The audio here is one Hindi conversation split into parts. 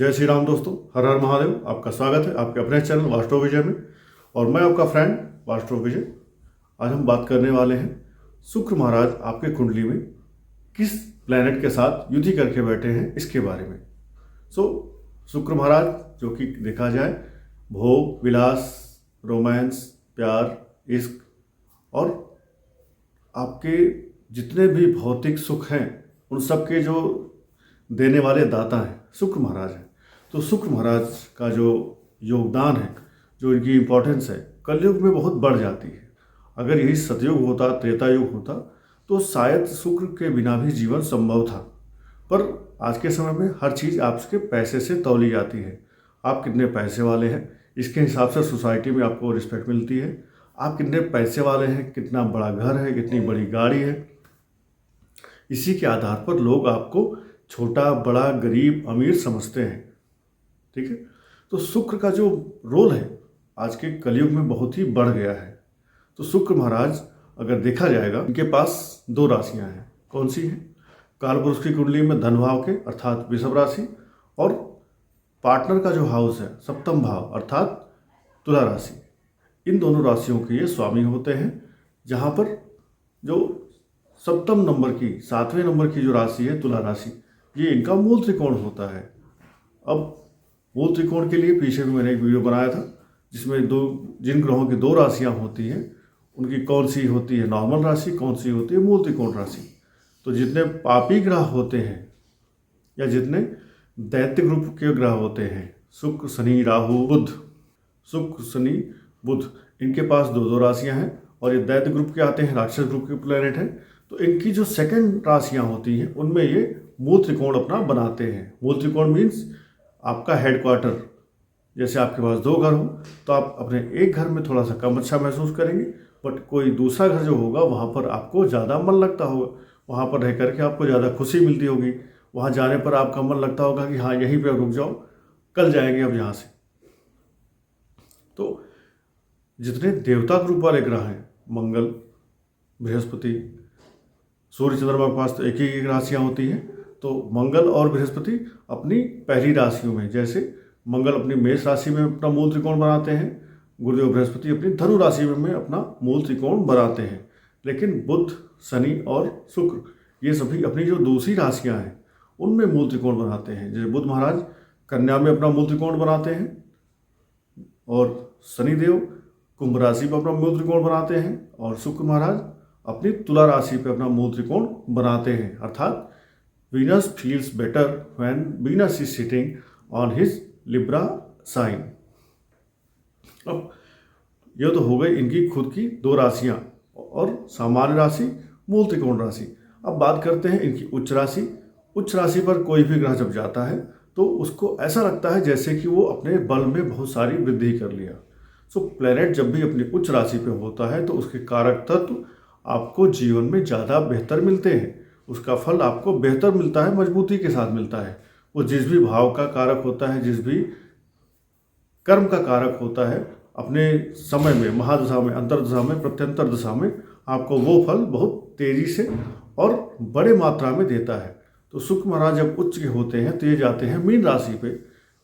जय श्री राम दोस्तों, हर हर महादेव। आपका स्वागत है आपके अपने चैनल वास्तव विजय में और मैं आपका फ्रेंड वास्तव विजय। आज हम बात करने वाले हैं शुक्र महाराज आपके कुंडली में किस प्लैनेट के साथ युति करके बैठे हैं इसके बारे में। शुक्र महाराज जो कि देखा जाए भोग, विलास, रोमांस, प्यार, इश्क और आपके जितने भी भौतिक सुख हैं उन सब के जो देने वाले दाता हैं शुक्र महाराज हैं। तो शुक्र महाराज का जो योगदान है, जो इनकी इम्पोर्टेंस है, कलयुग में बहुत बढ़ जाती है। अगर यही सतयुग होता, त्रेता युग होता तो शायद शुक्र के बिना भी जीवन संभव था। पर आज के समय में हर चीज़ आपके पैसे से तौली जाती है। आप कितने पैसे वाले हैं इसके हिसाब से सोसाइटी में आपको रिस्पेक्ट मिलती है। आप कितने पैसे वाले हैं, कितना बड़ा घर है, कितनी बड़ी गाड़ी है, इसी के आधार पर लोग आपको छोटा, बड़ा, गरीब, अमीर समझते हैं। ठीक है, तो शुक्र का जो रोल है आज के कलयुग में बहुत ही बढ़ गया है। तो शुक्र महाराज अगर देखा जाएगा, इनके पास 2 राशियां हैं। कौन सी हैं? कालपुरुष की कुंडली में धन भाव के अर्थात वृषभ राशि और पार्टनर का जो हाउस है सप्तम भाव अर्थात तुला राशि। इन दोनों राशियों के ये स्वामी होते हैं। जहाँ पर जो सप्तम नंबर की 7वें नंबर की जो राशि है तुला राशि, ये इनका मूल त्रिकोण होता है। अब मूल त्रिकोण के लिए पीछे भी मैंने एक वीडियो बनाया था जिसमें जिन ग्रहों की 2 राशियां होती हैं उनकी कौन सी होती है नॉर्मल राशि, कौन सी होती है मूल त्रिकोण राशि। तो जितने पापी ग्रह होते हैं या जितने दैत्य ग्रुप के ग्रह होते हैं, शुक्र, शनि, राहु, बुध, शुक्र, शनि, बुध, इनके पास 2 राशियां हैं और ये दैत्य ग्रुप के आते हैं, राक्षस ग्रुप के प्लैनेट हैं। तो इनकी जो सेकंड राशियां होती हैं उनमें ये मूल त्रिकोण अपना बनाते हैं। मूल त्रिकोण मीन्स आपका हेडक्वार्टर। जैसे आपके पास 2 घर हो तो आप अपने एक घर में थोड़ा सा कम अच्छा महसूस करेंगे, बट कोई दूसरा घर जो होगा वहाँ पर आपको ज़्यादा मन लगता होगा, वहाँ पर रह करके आपको ज़्यादा खुशी मिलती होगी। वहाँ जाने पर आपका मन लगता होगा कि हाँ यहीं पे रुक जाओ, कल जाएंगे अब यहाँ से। तो जितने देवता ग्रुप वाले ग्रह हैं, मंगल, बृहस्पति, सूर्य, चंद्रमा के पास तो एक ही राशियाँ होती हैं। तो मंगल और बृहस्पति अपनी पहली राशियों में, जैसे मंगल अपनी मेष राशि में अपना मूल त्रिकोण बनाते हैं, गुरुदेव बृहस्पति अपनी धनु राशि में अपना मूल त्रिकोण बनाते हैं। लेकिन बुध, शनि और शुक्र ये सभी अपनी जो दूसरी राशियां हैं उनमें मूल त्रिकोण बनाते हैं। जैसे बुध महाराज कन्या में अपना मूल त्रिकोण बनाते हैं और शनिदेव कुंभ राशि पर अपना मूल त्रिकोण बनाते हैं और शुक्र महाराज अपनी तुला राशि पर अपना मूल त्रिकोण बनाते हैं। अर्थात Venus feels better when Venus is sitting on his Libra sign। अब यह तो हो गई इनकी खुद की 2 राशियां और सामान्य राशि मूल त्रिकोण राशि। अब बात करते हैं इनकी उच्च राशि। उच्च राशि पर कोई भी ग्रह जब जाता है तो उसको ऐसा लगता है जैसे कि वो अपने बल में बहुत सारी वृद्धि कर लिया। प्लैनेट जब भी अपनी उच्च राशि पे होता है तो उसके कारक तत्व आपको जीवन में ज़्यादा बेहतर मिलते हैं। उसका फल आपको बेहतर मिलता है, मजबूती के साथ मिलता है। वो जिस भी भाव का कारक होता है, जिस भी कर्म का कारक होता है, अपने समय में, महादशा में, अंतर्दशा में, प्रत्यंतर दशा में आपको वो फल बहुत तेजी से और बड़े मात्रा में देता है। तो शुक्र महाराज जब उच्च के होते हैं तो ये जाते हैं मीन राशि पे।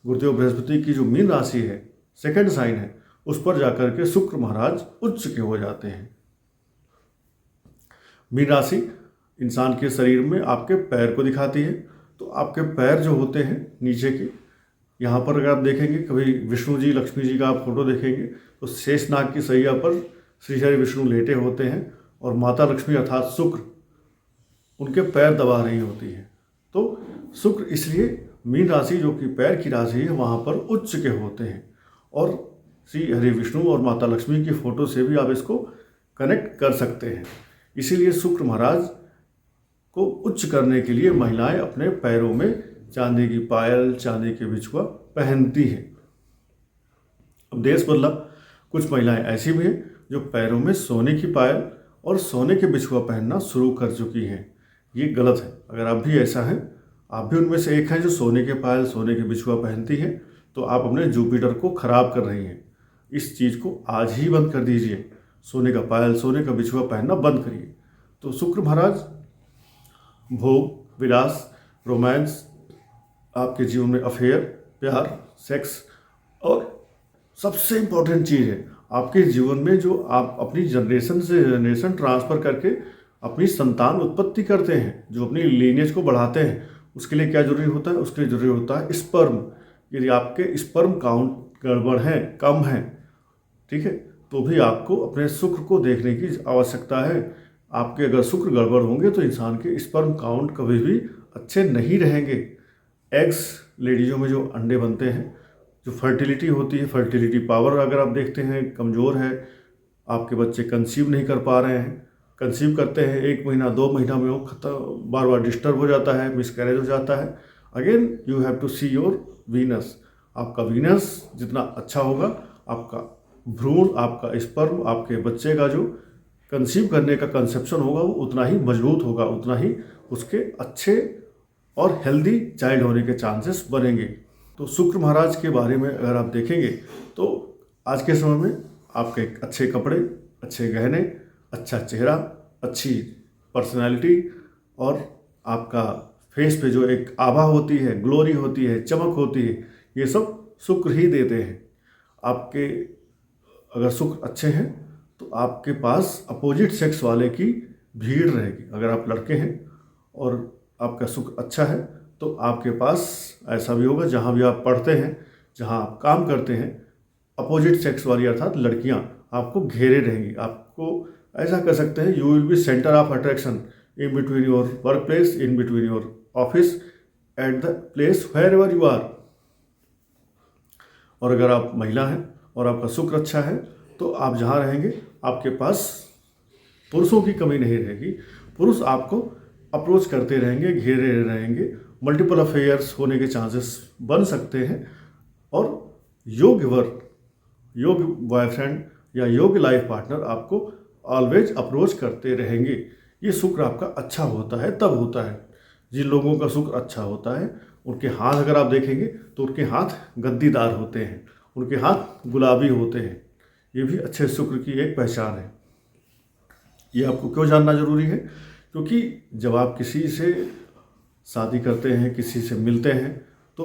गुरुदेव बृहस्पति की जो मीन राशि है, सेकंड साइन है, उस पर जाकर के शुक्र महाराज उच्च के हो जाते हैं। मीन राशि इंसान के शरीर में आपके पैर को दिखाती है। तो आपके पैर जो होते हैं नीचे के, यहाँ पर अगर आप देखेंगे, कभी विष्णु जी, लक्ष्मी जी का आप फोटो देखेंगे तो शेषनाग की सैया पर श्री हरि विष्णु लेटे होते हैं और माता लक्ष्मी अर्थात शुक्र उनके पैर दबा रही होती है। तो शुक्र इसलिए मीन राशि जो कि पैर की राशि है वहाँ पर उच्च के होते हैं। और श्री हरि विष्णु और माता लक्ष्मी की फोटो से भी आप इसको कनेक्ट कर सकते हैं। इसीलिए शुक्र महाराज को उच्च करने के लिए महिलाएं अपने पैरों में चांदी की पायल, चांदी के बिछुआ पहनती हैं। अब देश बदला, कुछ महिलाएं ऐसी भी हैं जो पैरों में सोने की पायल और सोने के बिछुआ पहनना शुरू कर चुकी हैं। ये गलत है। अगर आप भी ऐसा हैं, आप भी उनमें से एक हैं जो सोने के पायल, सोने के बिछुआ पहनती हैं, तो आप अपने जुपिटर को खराब कर रही हैं। इस चीज़ को आज ही बंद कर दीजिए। सोने का पायल, सोने का बिछुआ पहनना बंद करिए। तो शुक्र महाराज भोग, विलास, रोमांस, आपके जीवन में अफेयर, प्यार, सेक्स, और सबसे इम्पोर्टेंट चीज़ है आपके जीवन में जो आप अपनी जनरेशन से जनरेशन ट्रांसफ़र करके अपनी संतान उत्पत्ति करते हैं, जो अपनी लीनियज को बढ़ाते हैं, उसके लिए क्या जरूरी होता है? उसके लिए जरूरी होता है स्पर्म। यदि आपके स्पर्म काउंट गड़बड़ है, कम है, ठीक है, तो भी आपको अपने शुक्र को देखने की आवश्यकता है। आपके अगर शुक्र गड़बड़ होंगे तो इंसान के स्पर्म काउंट कभी भी अच्छे नहीं रहेंगे। एग्स, लेडीज़ों में जो अंडे बनते हैं, जो फर्टिलिटी होती है, फर्टिलिटी पावर अगर आप देखते हैं कमज़ोर है, आपके बच्चे कंसीव नहीं कर पा रहे हैं, कंसीव करते हैं 1 महीना 2 महीना में वो खत्म, बार बार डिस्टर्ब हो जाता है, मिसकैरेज हो जाता है। Again you have to see your Venus. आपका वीनस जितना अच्छा होगा, आपका भ्रूण, आपका स्पर्म, आपके बच्चे का जो कंसीव करने का कंसेप्शन होगा वो उतना ही मजबूत होगा, उतना ही उसके अच्छे और हेल्दी चाइल्ड होने के चांसेस बनेंगे। तो शुक्र महाराज के बारे में अगर आप देखेंगे तो आज के समय में आपके अच्छे कपड़े, अच्छे गहने, अच्छा चेहरा, अच्छी पर्सनालिटी और आपका फेस पे जो एक आभा होती है, ग्लोरी होती है, चमक होती है, ये सब शुक्र ही देते हैं। आपके अगर शुक्र अच्छे हैं तो आपके पास अपोजिट सेक्स वाले की भीड़ रहेगी। अगर आप लड़के हैं और आपका शुक्र अच्छा है तो आपके पास ऐसा भी होगा, जहाँ भी आप पढ़ते हैं, जहाँ आप काम करते हैं, अपोजिट सेक्स वाली अर्थात लड़कियाँ आपको घेरे रहेंगी। आपको ऐसा कर सकते हैं, you will be centre of attraction in between your work place, in between your office, at the place wherever you are. और अगर आप महिला हैं और आपका शुक्र अच्छा है तो आप जहाँ रहेंगे आपके पास पुरुषों की कमी नहीं रहेगी। पुरुष आपको अप्रोच करते रहेंगे, घेरे रहेंगे, मल्टीपल अफेयर्स होने के चांसेस बन सकते हैं। और योग्य वर, योग्य बॉयफ्रेंड या योग्य लाइफ पार्टनर आपको ऑलवेज अप्रोच करते रहेंगे। ये शुक्र आपका अच्छा होता है तब होता है। जिन लोगों का शुक्र अच्छा होता है उनके हाथ अगर आप देखेंगे तो उनके हाथ गद्दीदार होते हैं, उनके हाथ गुलाबी होते हैं। ये भी अच्छे शुक्र की एक पहचान है। ये आपको क्यों जानना जरूरी है? क्योंकि जब आप किसी से शादी करते हैं, किसी से मिलते हैं, तो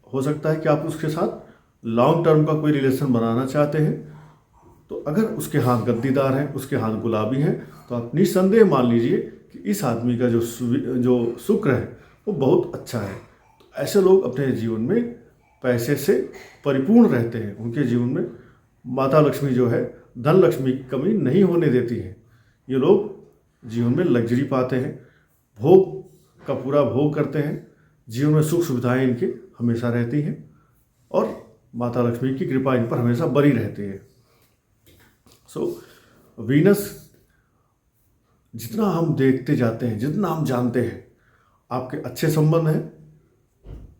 हो सकता है कि आप उसके साथ लॉन्ग टर्म का कोई रिलेशन बनाना चाहते हैं। तो अगर उसके हाथ गद्दीदार हैं, उसके हाथ गुलाबी हैं, तो आप निस्संदेह मान लीजिए कि इस आदमी का जो शुक्र है वो बहुत अच्छा है। तो ऐसे लोग अपने जीवन में पैसे से परिपूर्ण रहते हैं। उनके जीवन में माता लक्ष्मी जो है, धन लक्ष्मी की कमी नहीं होने देती है। ये लोग जीवन में लग्जरी पाते हैं, भोग का पूरा भोग करते हैं, जीवन में सुख सुविधाएं इनके हमेशा रहती हैं और माता लक्ष्मी की कृपा इन पर हमेशा बनी रहती है। वीनस जितना हम देखते जाते हैं, जितना हम जानते हैं, आपके अच्छे संबंध हैं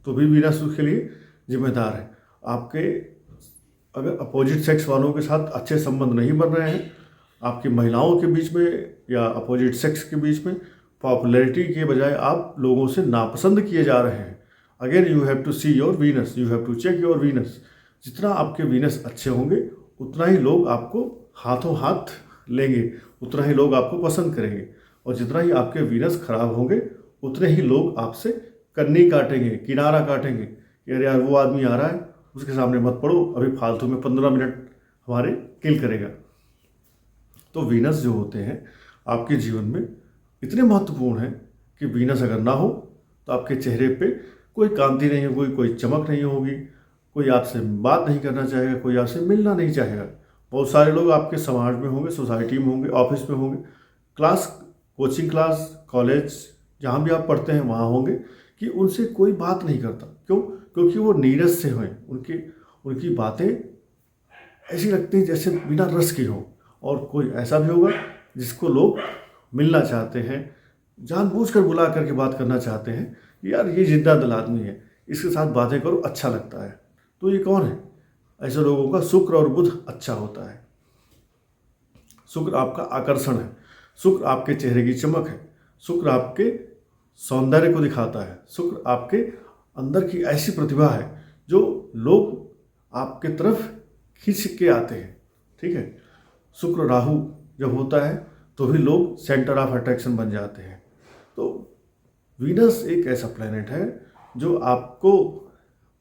तो भी वीनस उसके लिए जिम्मेदार है। आपके अगर अपोजिट सेक्स वालों के साथ अच्छे संबंध नहीं बन रहे हैं, आपकी महिलाओं के बीच में या अपोजिट सेक्स के बीच में पॉपुलैरिटी के बजाय आप लोगों से नापसंद किए जा रहे हैं, again you have to see your Venus, you have to check your Venus. जितना आपके वीनस अच्छे होंगे उतना ही लोग आपको हाथों हाथ लेंगे, उतना ही लोग आपको पसंद करेंगे। और जितना ही आपके वीनस खराब होंगे उतने ही लोग आपसे कन्नी काटेंगे, किनारा काटेंगे कि अरे यार वो आदमी आ रहा है, उसके सामने मत पड़ो, अभी फालतू में 15 मिनट हमारे किल करेगा। तो वीनस जो होते हैं आपके जीवन में इतने महत्वपूर्ण हैं कि वीनस अगर ना हो तो आपके चेहरे पे कोई कांति नहीं होगी, कोई चमक नहीं होगी, कोई आपसे बात नहीं करना चाहेगा, कोई आपसे मिलना नहीं चाहेगा। बहुत सारे लोग आपके समाज में होंगे, सोसाइटी में होंगे, ऑफिस में होंगे, क्लास, कोचिंग क्लास, कॉलेज, जहाँ भी आप पढ़ते हैं वहाँ होंगे कि उनसे कोई बात नहीं करता। क्यों? क्योंकि वो नीरस से हैं, उनकी बातें ऐसी लगती हैं जैसे बिना रस की हो। और कोई ऐसा भी होगा जिसको लोग मिलना चाहते हैं, जानबूझकर बुला करके बात करना चाहते हैं, यार ये जिद्दा दिल आदमी है, इसके साथ बातें करो, अच्छा लगता है। तो ये कौन है? ऐसे लोगों का शुक्र और बुध अच्छा होता है। शुक्र आपका आकर्षण है, शुक्र आपके चेहरे की चमक है, शुक्र आपके सौंदर्य को दिखाता है, शुक्र आपके अंदर की ऐसी प्रतिभा है जो लोग आपके तरफ खींच के आते हैं। ठीक है, शुक्र राहु जब होता है तो भी लोग सेंटर ऑफ अट्रैक्शन बन जाते हैं। तो वीनस एक ऐसा प्लैनेट है जो आपको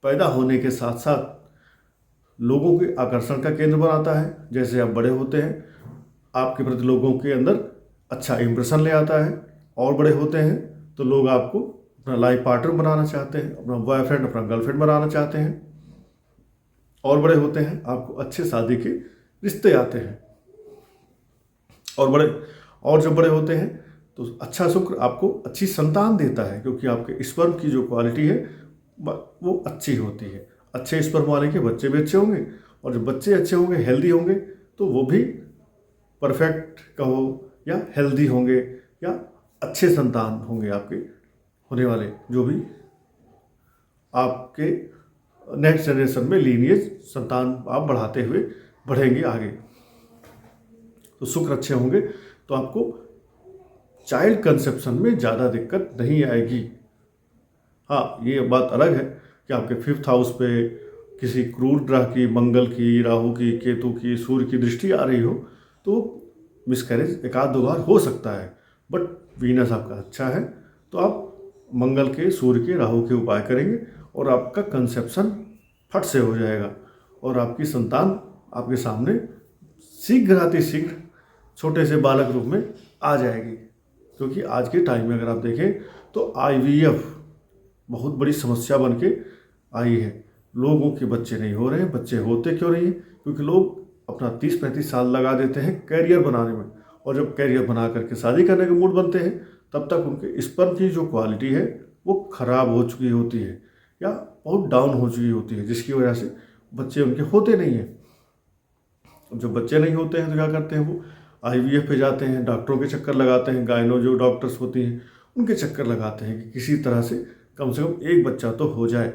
पैदा होने के साथ साथ लोगों के आकर्षण का केंद्र बनाता है। जैसे आप बड़े होते हैं, आपके प्रति लोगों के अंदर अच्छा इंप्रेशन ले आता है, और बड़े होते हैं तो लोग आपको अपना लाइफ पार्टनर बनाना चाहते हैं, अपना बॉयफ्रेंड अपना गर्लफ्रेंड बनाना चाहते हैं। और बड़े होते हैं आपको अच्छे शादी के रिश्ते आते हैं। और जब बड़े होते हैं तो अच्छा शुक्र आपको अच्छी संतान देता है, क्योंकि आपके स्पर्म की जो क्वालिटी है वो अच्छी होती है। अच्छे स्पर्म वाले के बच्चे भी अच्छे होंगे, और जब बच्चे अच्छे होंगे, हेल्दी होंगे, तो वो भी परफेक्ट कहो या हेल्दी होंगे या अच्छे संतान होंगे आपके होने वाले, जो भी आपके नेक्स्ट जनरेशन में लीनिएज संतान आप बढ़ाते हुए बढ़ेंगे आगे। तो शुक्र अच्छे होंगे तो आपको चाइल्ड कंसेप्शन में ज़्यादा दिक्कत नहीं आएगी। हाँ, ये बात अलग है कि आपके 5th हाउस पे किसी क्रूर ग्रह की, मंगल की, राहु की, केतु की, सूर्य की दृष्टि आ रही हो तो मिसकैरेज एक आध दो बार हो सकता है। बट वीनस आपका अच्छा है तो आप मंगल के, सूर्य के, राहु के उपाय करेंगे और आपका कंसेप्शन फट से हो जाएगा, और आपकी संतान आपके सामने शीघ्र छोटे से बालक रूप में आ जाएगी। क्योंकि आज के टाइम में अगर आप देखें तो IVF बहुत बड़ी समस्या बन के आई है। लोगों के बच्चे नहीं हो रहे हैं। बच्चे होते क्यों नहीं हैं? क्योंकि लोग अपना 30-35 साल लगा देते हैं कैरियर बनाने में, और जब कैरियर बना करके शादी करने के मूड बनते हैं तब तक उनके स्पर्म की जो क्वालिटी है वो ख़राब हो चुकी होती है या बहुत डाउन हो चुकी होती है, जिसकी वजह से बच्चे उनके होते नहीं हैं। जब बच्चे नहीं होते हैं तो क्या करते हैं, वो IVF पे जाते हैं, डॉक्टरों के चक्कर लगाते हैं, गायनो जो डॉक्टर्स होती हैं उनके चक्कर लगाते हैं कि किसी तरह से कम एक बच्चा तो हो जाए।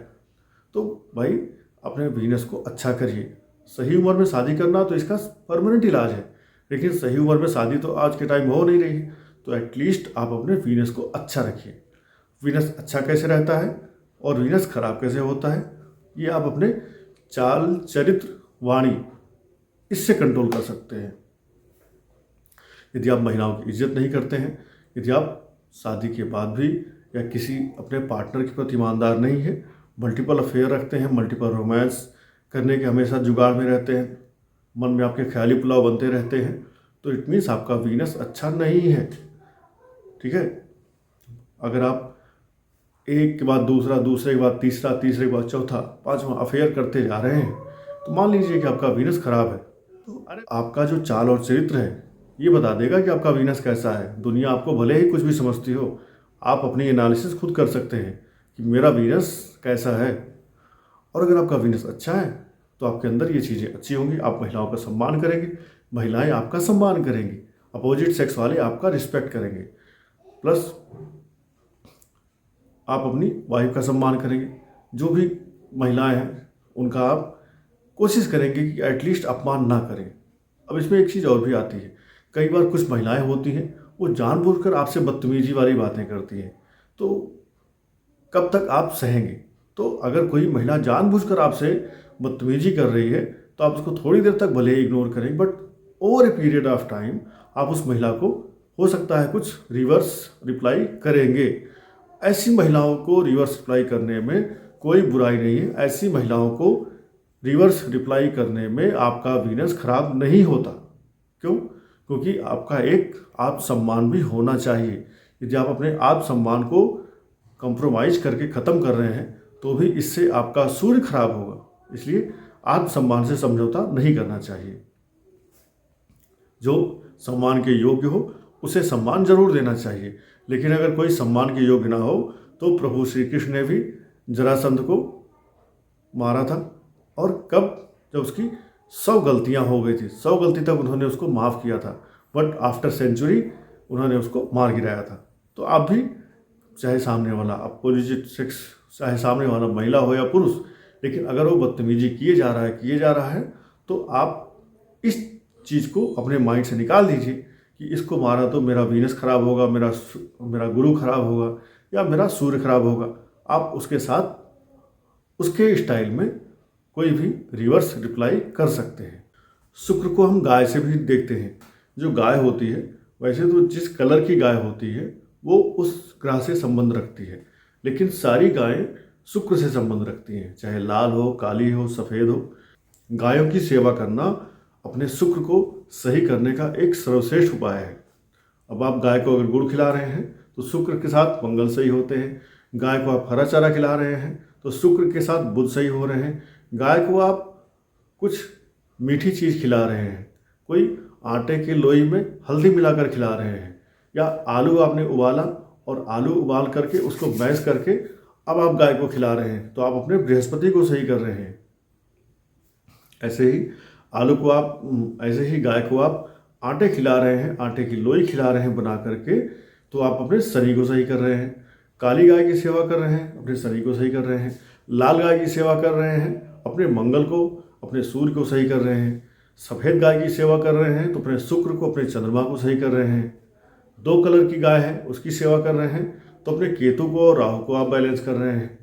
तो भाई अपने वीनस को अच्छा करिए। सही उम्र में शादी करना तो इसका परमानेंट इलाज है, लेकिन सही उम्र में शादी तो आज के टाइम हो नहीं रही है। तो एटलीस्ट आप अपने वीनस को अच्छा रखिए। वीनस अच्छा कैसे रहता है और वीनस खराब कैसे होता है, ये आप अपने चाल, चरित्र, वाणी इससे कंट्रोल कर सकते हैं। यदि आप महिलाओं की इज्जत नहीं करते हैं, यदि आप शादी के बाद भी या किसी अपने पार्टनर के प्रति ईमानदार नहीं है, मल्टीपल अफेयर रखते हैं, मल्टीपल रोमांस करने के हमेशा जुगाड़ में रहते हैं, मन में आपके ख्याली पुलाव बनते रहते हैं, तो इट मीन्स आपका वीनस अच्छा नहीं है। ठीक है, अगर आप एक के बाद दूसरा, दूसरे के बाद तीसरा, तीसरे के बाद चौथा, पांचवा अफेयर करते जा रहे हैं तो मान लीजिए कि आपका वीनस खराब है। तो आपका जो चाल और चरित्र है ये बता देगा कि आपका वीनस कैसा है। दुनिया आपको भले ही कुछ भी समझती हो, आप अपनी एनालिसिस खुद कर सकते हैं कि मेरा वीनस कैसा है। और अगर आपका वीनस अच्छा है तो आपके अंदर ये चीज़ें अच्छी होंगी। आप महिलाओं का सम्मान करेंगे, महिलाएं आपका सम्मान करेंगी, अपोजिट सेक्स वाले आपका रिस्पेक्ट करेंगे, प्लस आप अपनी वाइफ का सम्मान करेंगे। जो भी महिलाएं हैं उनका आप कोशिश करेंगे कि एटलीस्ट अपमान ना करें। अब इसमें एक चीज़ और भी आती है, कई बार कुछ महिलाएं होती हैं वो जानबूझकर आपसे बदतमीजी वाली बातें करती हैं, तो कब तक आप सहेंगे? तो अगर कोई महिला जानबूझकर आपसे बदतमीजी कर रही है तो आप उसको थोड़ी देर तक भले इग्नोर करें, but over a period of time आप उस महिला को हो सकता है कुछ रिवर्स रिप्लाई करेंगे। ऐसी महिलाओं को रिवर्स रिप्लाई करने में कोई बुराई नहीं है। ऐसी महिलाओं को रिवर्स रिप्लाई करने में आपका वीनस खराब नहीं होता। क्यों? क्योंकि आपका एक आत्मसम्मान भी होना चाहिए। यदि आप अपने आत्मसम्मान को कंप्रोमाइज़ करके ख़त्म कर रहे हैं तो भी इससे आपका सूर्य खराब होगा। इसलिए आत्मसम्मान से समझौता नहीं करना चाहिए। जो सम्मान के योग्य हो उसे सम्मान जरूर देना चाहिए, लेकिन अगर कोई सम्मान के योग्य ना हो तो प्रभु श्री कृष्ण ने भी जरासंध को मारा था। और कब? जब उसकी 100 गलतियां हो गई थी। 100 गलती तक उन्होंने उसको माफ़ किया था, बट आफ्टर सेंचुरी उन्होंने उसको मार गिराया था। तो आप भी, चाहे सामने वाला अपोजिट सेक्स, चाहे सामने वाला महिला हो या पुरुष, लेकिन अगर वो बदतमीजी किए जा रहा है तो आप इस चीज़ को अपने माइंड से निकाल दीजिए कि इसको मारा तो मेरा वीनस खराब होगा, मेरा गुरु खराब होगा या मेरा सूर्य खराब होगा। आप उसके साथ उसके स्टाइल में कोई भी रिवर्स रिप्लाई कर सकते हैं। शुक्र को हम गाय से भी देखते हैं। जो गाय होती है, वैसे तो जिस कलर की गाय होती है वो उस ग्रह से संबंध रखती है, लेकिन सारी गायें शुक्र से संबंध रखती हैं, चाहे लाल हो, काली हो, सफ़ेद हो। गायों की सेवा करना अपने शुक्र को सही करने का एक सर्वश्रेष्ठ उपाय है। अब आप गाय को अगर गुड़ खिला रहे हैं तो शुक्र के साथ मंगल सही होते हैं। गाय को आप हरा चारा खिला रहे हैं तो शुक्र के साथ बुध सही हो रहे हैं। गाय को आप कुछ मीठी चीज़ खिला रहे हैं, कोई आटे की लोई में हल्दी मिलाकर खिला रहे हैं, या आलू आपने उबाला और आलू उबाल करके उसको मैश करके अब आप गाय को खिला रहे हैं, तो आप अपने बृहस्पति को सही कर रहे हैं। ऐसे ही गाय को आप आटे खिला रहे हैं, आटे की लोई खिला रहे हैं बना करके, तो आप अपने शनि को सही कर रहे हैं। काली गाय की सेवा कर रहे हैं, अपने शनि को सही कर रहे हैं। लाल गाय की सेवा कर रहे हैं, अपने मंगल को, अपने सूर्य को सही कर रहे हैं। सफ़ेद गाय की सेवा कर रहे हैं तो अपने शुक्र को, अपने चंद्रमा को सही कर रहे हैं। 2 कलर की गाय है उसकी सेवा कर रहे हैं तो अपने केतु को और राहु को आप बैलेंस कर रहे हैं।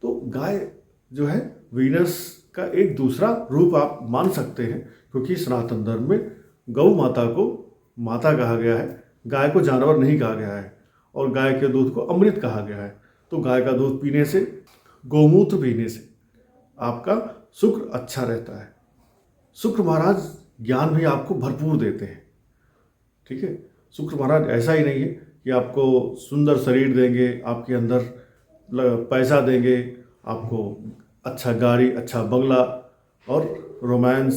तो गाय जो है वीनस का एक दूसरा रूप आप मान सकते हैं, क्योंकि सनातन धर्म में गौ माता को माता कहा गया है, गाय को जानवर नहीं कहा गया है, और गाय के दूध को अमृत कहा गया है। तो गाय का दूध पीने से, गौमूत्र पीने से आपका शुक्र अच्छा रहता है। शुक्र महाराज ज्ञान भी आपको भरपूर देते हैं, ठीक है। शुक्र महाराज ऐसा ही नहीं है कि आपको सुंदर शरीर देंगे, आपके अंदर पैसा देंगे, आपको अच्छा गाड़ी, अच्छा बंगला और रोमांस,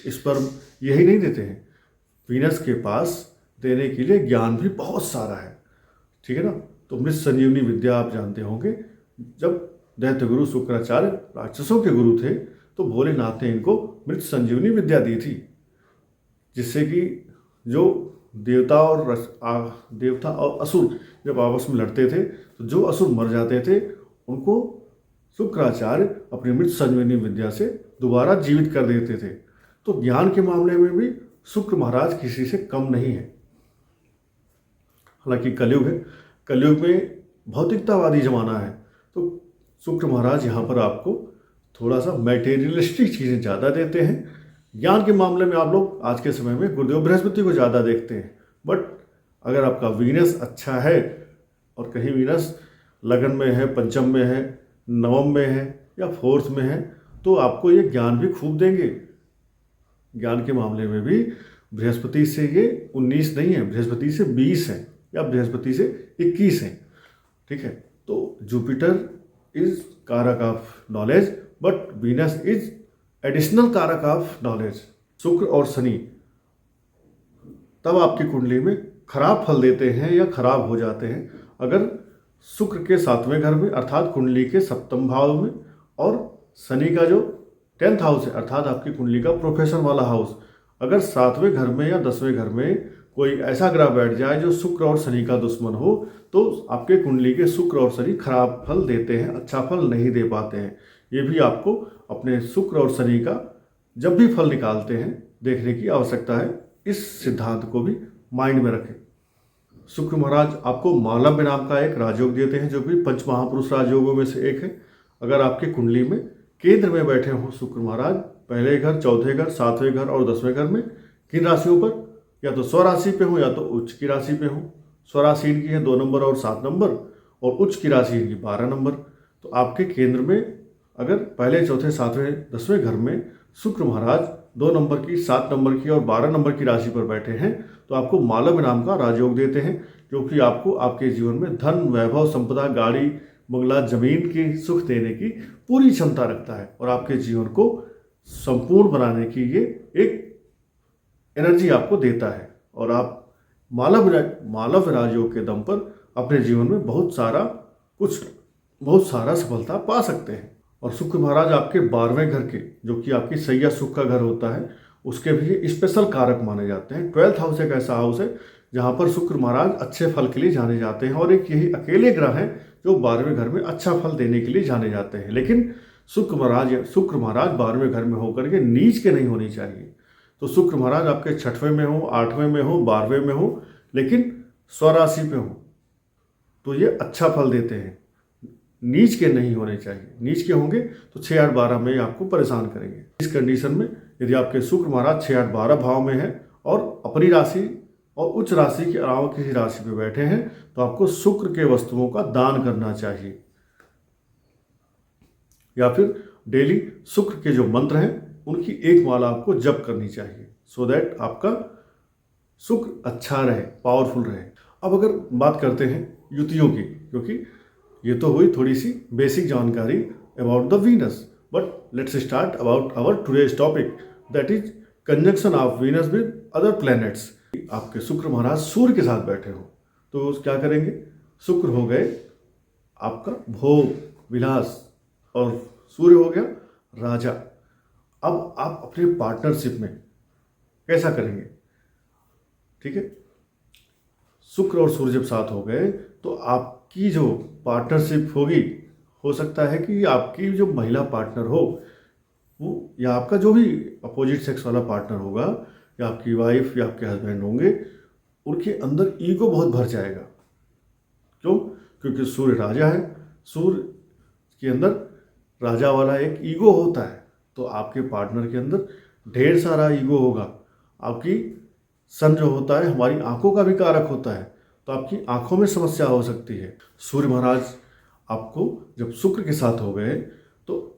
स्पर्म, यही नहीं देते हैं। वीनस के पास देने के लिए ज्ञान भी बहुत सारा है, ठीक है ना। तो मृत संजीवनी विद्या आप जानते होंगे, जब दैत्य गुरु शुक्राचार्य राक्षसों के गुरु थे तो भोलेनाथ ने इनको मृत संजीवनी विद्या दी थी, जिससे कि जो देवता और असुर जब आपस में लड़ते थे तो जो असुर मर जाते थे उनको शुक्राचार्य अपनी मृत संजीवनी विद्या से दोबारा जीवित कर देते थे। तो ज्ञान के मामले में भी शुक्र महाराज किसी से कम नहीं है। हालांकि कलयुग है, कलयुग में भौतिकतावादी जमाना है, तो शुक्र महाराज यहाँ पर आपको थोड़ा सा मैटेरियलिस्टिक चीज़ें ज़्यादा देते हैं। ज्ञान के मामले में आप लोग आज के समय में गुरुदेव बृहस्पति को ज़्यादा देखते हैं। बट अगर आपका वीनस अच्छा है और कहीं वीनस लगन में है, पंचम में है, नवम में है या फोर्थ में है, तो आपको ये ज्ञान भी खूब देंगे। ज्ञान के मामले में भी बृहस्पति से ये 19 नहीं है, बृहस्पति से 20 है या बृहस्पति से 21 है, ठीक है। तो जुपिटर इज कारक of knowledge but Venus is additional कारक ऑफ नॉलेज। शुक्र और शनि तब आपकी कुंडली में खराब फल देते हैं या खराब हो जाते हैं अगर शुक्र के 7वें घर में अर्थात कुंडली के 7वें भाव में, और शनि का जो 10th हाउस है अर्थात आपकी कुंडली का प्रोफेशन वाला हाउस, अगर 7वें घर में या 10वें घर में कोई ऐसा ग्रह बैठ जाए जो शुक्र और शनि का दुश्मन हो, तो आपके कुंडली के शुक्र और शनि खराब फल देते हैं, अच्छा फल नहीं दे पाते हैं। ये भी आपको अपने शुक्र और शनि का जब भी फल निकालते हैं देखने की आवश्यकता है। इस सिद्धांत को भी माइंड में रखें। शुक्र महाराज आपको मालव्य नाम का एक राजयोग देते हैं, जो भी पंच महापुरुष राजयोगों में से एक है। अगर आपकी कुंडली में केंद्र में बैठे हों शुक्र महाराज, पहले घर, चौथे घर, 7वें घर और 10वें घर में, किन राशियों पर, या तो स्वराशि पे हो या तो उच्च की राशि पे हो। स्वराशि इनकी है 2 नंबर और 7 नंबर, और उच्च की राशि इनकी 12 नंबर। तो आपके केंद्र में अगर पहले, चौथे, 7वें, 10वें घर में शुक्र महाराज 2 नंबर की, 7 नंबर की और 12 नंबर की राशि पर बैठे हैं, तो आपको मालव्य नाम का राजयोग देते हैं, जो कि आपको आपके जीवन में धन, वैभव, संपदा, गाड़ी, बंगला, जमीन की सुख देने की पूरी क्षमता रखता है, और आपके जीवन को संपूर्ण बनाने की ये एक एनर्जी आपको देता है। और आप मालव्य राजयोग के दम पर अपने जीवन में बहुत सारा सफलता पा सकते हैं। और शुक्र महाराज आपके 12वें घर के, जो कि आपकी सैया सुख का घर होता है, उसके भी स्पेशल कारक माने जाते हैं। 12th हाउस एक ऐसा हाउस है जहाँ पर शुक्र महाराज अच्छे फल के लिए जाने जाते हैं, और एक यही अकेले ग्रह हैं जो 12वें घर में अच्छा फल देने के लिए जाने जाते हैं। लेकिन शुक्र महाराज 12वें घर में होकर के नीच के नहीं होनी चाहिए। तो शुक्र महाराज आपके 6वें में हो, 8वें में हो, 12वें में हो, लेकिन स्वराशि पे हो, तो ये अच्छा फल देते हैं। नीच के नहीं होने चाहिए, नीच के होंगे तो 6, 8, 12 में आपको परेशान करेंगे। इस कंडीशन में यदि आपके शुक्र महाराज 6, 8, 12 भाव में है और अपनी राशि और उच्च राशि के अलावा किसी राशि पे बैठे हैं, तो आपको शुक्र के वस्तुओं का दान करना चाहिए। या फिर डेली शुक्र के जो मंत्र हैं उनकी एक माला आपको जप करनी चाहिए, सो दैट आपका शुक्र अच्छा रहे, पावरफुल रहे। अब अगर बात करते हैं युतियों की, क्योंकि ये तो हुई थोड़ी सी बेसिक जानकारी about the Venus, but let's start about our today's topic, that is conjunction of Venus with other planets. आपके शुक्र महाराज सूर्य के साथ बैठे हो तो क्या करेंगे, शुक्र हो गए आपका भोग विलास और सूर्य हो गया राजा। अब आप अपने पार्टनरशिप में कैसा करेंगे, ठीक है, शुक्र और सूर्य जब साथ हो गए तो आपकी जो पार्टनरशिप होगी, हो सकता है कि आपकी जो महिला पार्टनर हो वो, या आपका जो भी अपोजिट सेक्स वाला पार्टनर होगा, या आपकी वाइफ या आपके हस्बैंड होंगे, उनके अंदर ईगो बहुत भर जाएगा। क्यों? क्योंकि सूर्य राजा है, सूर्य के अंदर राजा वाला एक ईगो होता है, तो आपके पार्टनर के अंदर ढेर सारा ईगो होगा। आपकी सन जो होता है हमारी आंखों का भी कारक होता है, तो आपकी आंखों में समस्या हो सकती है। सूर्य महाराज आपको जब शुक्र के साथ हो गए तो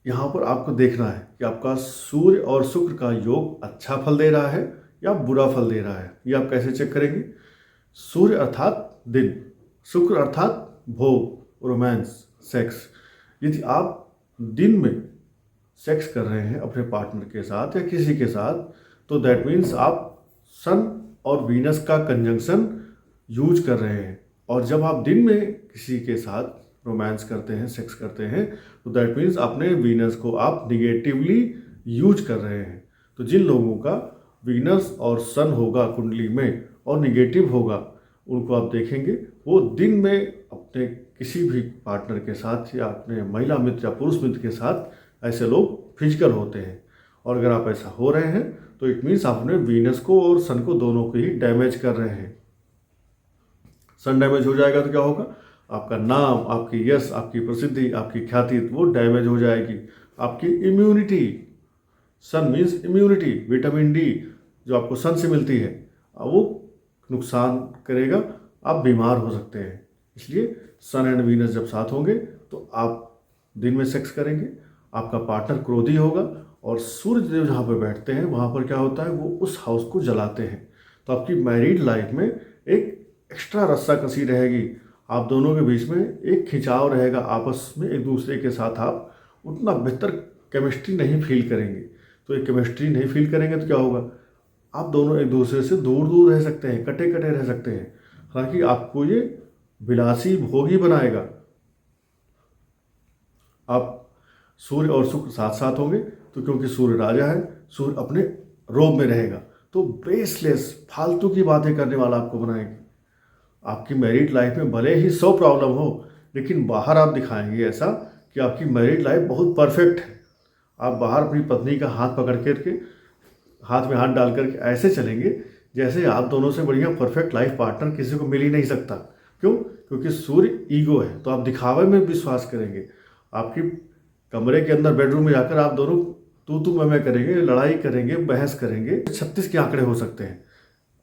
यहाँ पर आपको देखना है कि आपका सूर्य और शुक्र का योग अच्छा फल दे रहा है या बुरा फल दे रहा है। ये आप कैसे चेक करेंगे, सूर्य अर्थात दिन, शुक्र अर्थात भोग, रोमांस, सेक्स। यदि आप दिन में सेक्स कर रहे हैं अपने पार्टनर के साथ या किसी के साथ, तो दैट मीन्स आप सन और वीनस का कंजंक्शन यूज कर रहे हैं। और जब आप दिन में किसी के साथ रोमांस करते हैं, सेक्स करते हैं, तो दैट मीन्स अपने वीनस को आप निगेटिवली यूज कर रहे हैं। तो जिन लोगों का वीनस और सन होगा कुंडली में और निगेटिव होगा, उनको आप देखेंगे वो दिन में अपने किसी भी पार्टनर के साथ या अपने महिला मित्र या पुरुष मित्र के साथ ऐसे लोग फिजिकल होते हैं। और अगर आप ऐसा हो रहे हैं तो इट मीन्स आप अपने वीनस को और सन को दोनों को ही डैमेज कर रहे हैं। सन डैमेज हो जाएगा तो क्या होगा, आपका नाम, आपकी यश, आपकी प्रसिद्धि, आपकी ख्याति वो डैमेज हो जाएगी। आपकी इम्यूनिटी, सन मीन्स इम्यूनिटी, विटामिन डी जो आपको सन से मिलती है वो नुकसान करेगा, आप बीमार हो सकते हैं। इसलिए सन एंड वीनस जब साथ होंगे तो आप दिन में सेक्स करेंगे, आपका पार्टनर क्रोधी होगा, और सूर्य देव जहाँ पर बैठते हैं वहाँ पर क्या होता है, वो उस हाउस को जलाते हैं। तो आपकी मैरिड लाइफ में एक एक्स्ट्रा रस्सा कसी रहेगी, आप दोनों के बीच में एक खिंचाव रहेगा, आपस में एक दूसरे के साथ आप उतना बेहतर केमिस्ट्री नहीं फील करेंगे। तो एक केमिस्ट्री नहीं फील करेंगे तो क्या होगा, आप दोनों एक दूसरे से दूर दूर रह सकते हैं, कटे कटे रह सकते हैं। हालांकि आपको ये विलासी भोगी बनाएगा। आप सूर्य और शुक्र साथ साथ होंगे तो क्योंकि सूर्य राजा है, सूर्य अपने रोब में रहेगा, तो बेसलेस फालतू की बातें करने वाला आपको बनाएगी। आपकी मैरिड लाइफ में भले ही 100 प्रॉब्लम हो, लेकिन बाहर आप दिखाएंगे ऐसा कि आपकी मैरिड लाइफ बहुत परफेक्ट है। आप बाहर अपनी पत्नी का हाथ पकड़ करके, हाथ में हाथ डाल करके ऐसे चलेंगे जैसे आप दोनों से बढ़िया परफेक्ट लाइफ पार्टनर किसी को मिल ही नहीं सकता। क्यों? क्योंकि सूर्य ईगो है, तो आप दिखावे में विश्वास करेंगे। आपकी कमरे के अंदर बेडरूम में जाकर आप दोनों तू मैं करेंगे, लड़ाई करेंगे, बहस करेंगे। 36 के आंकड़े हो सकते हैं।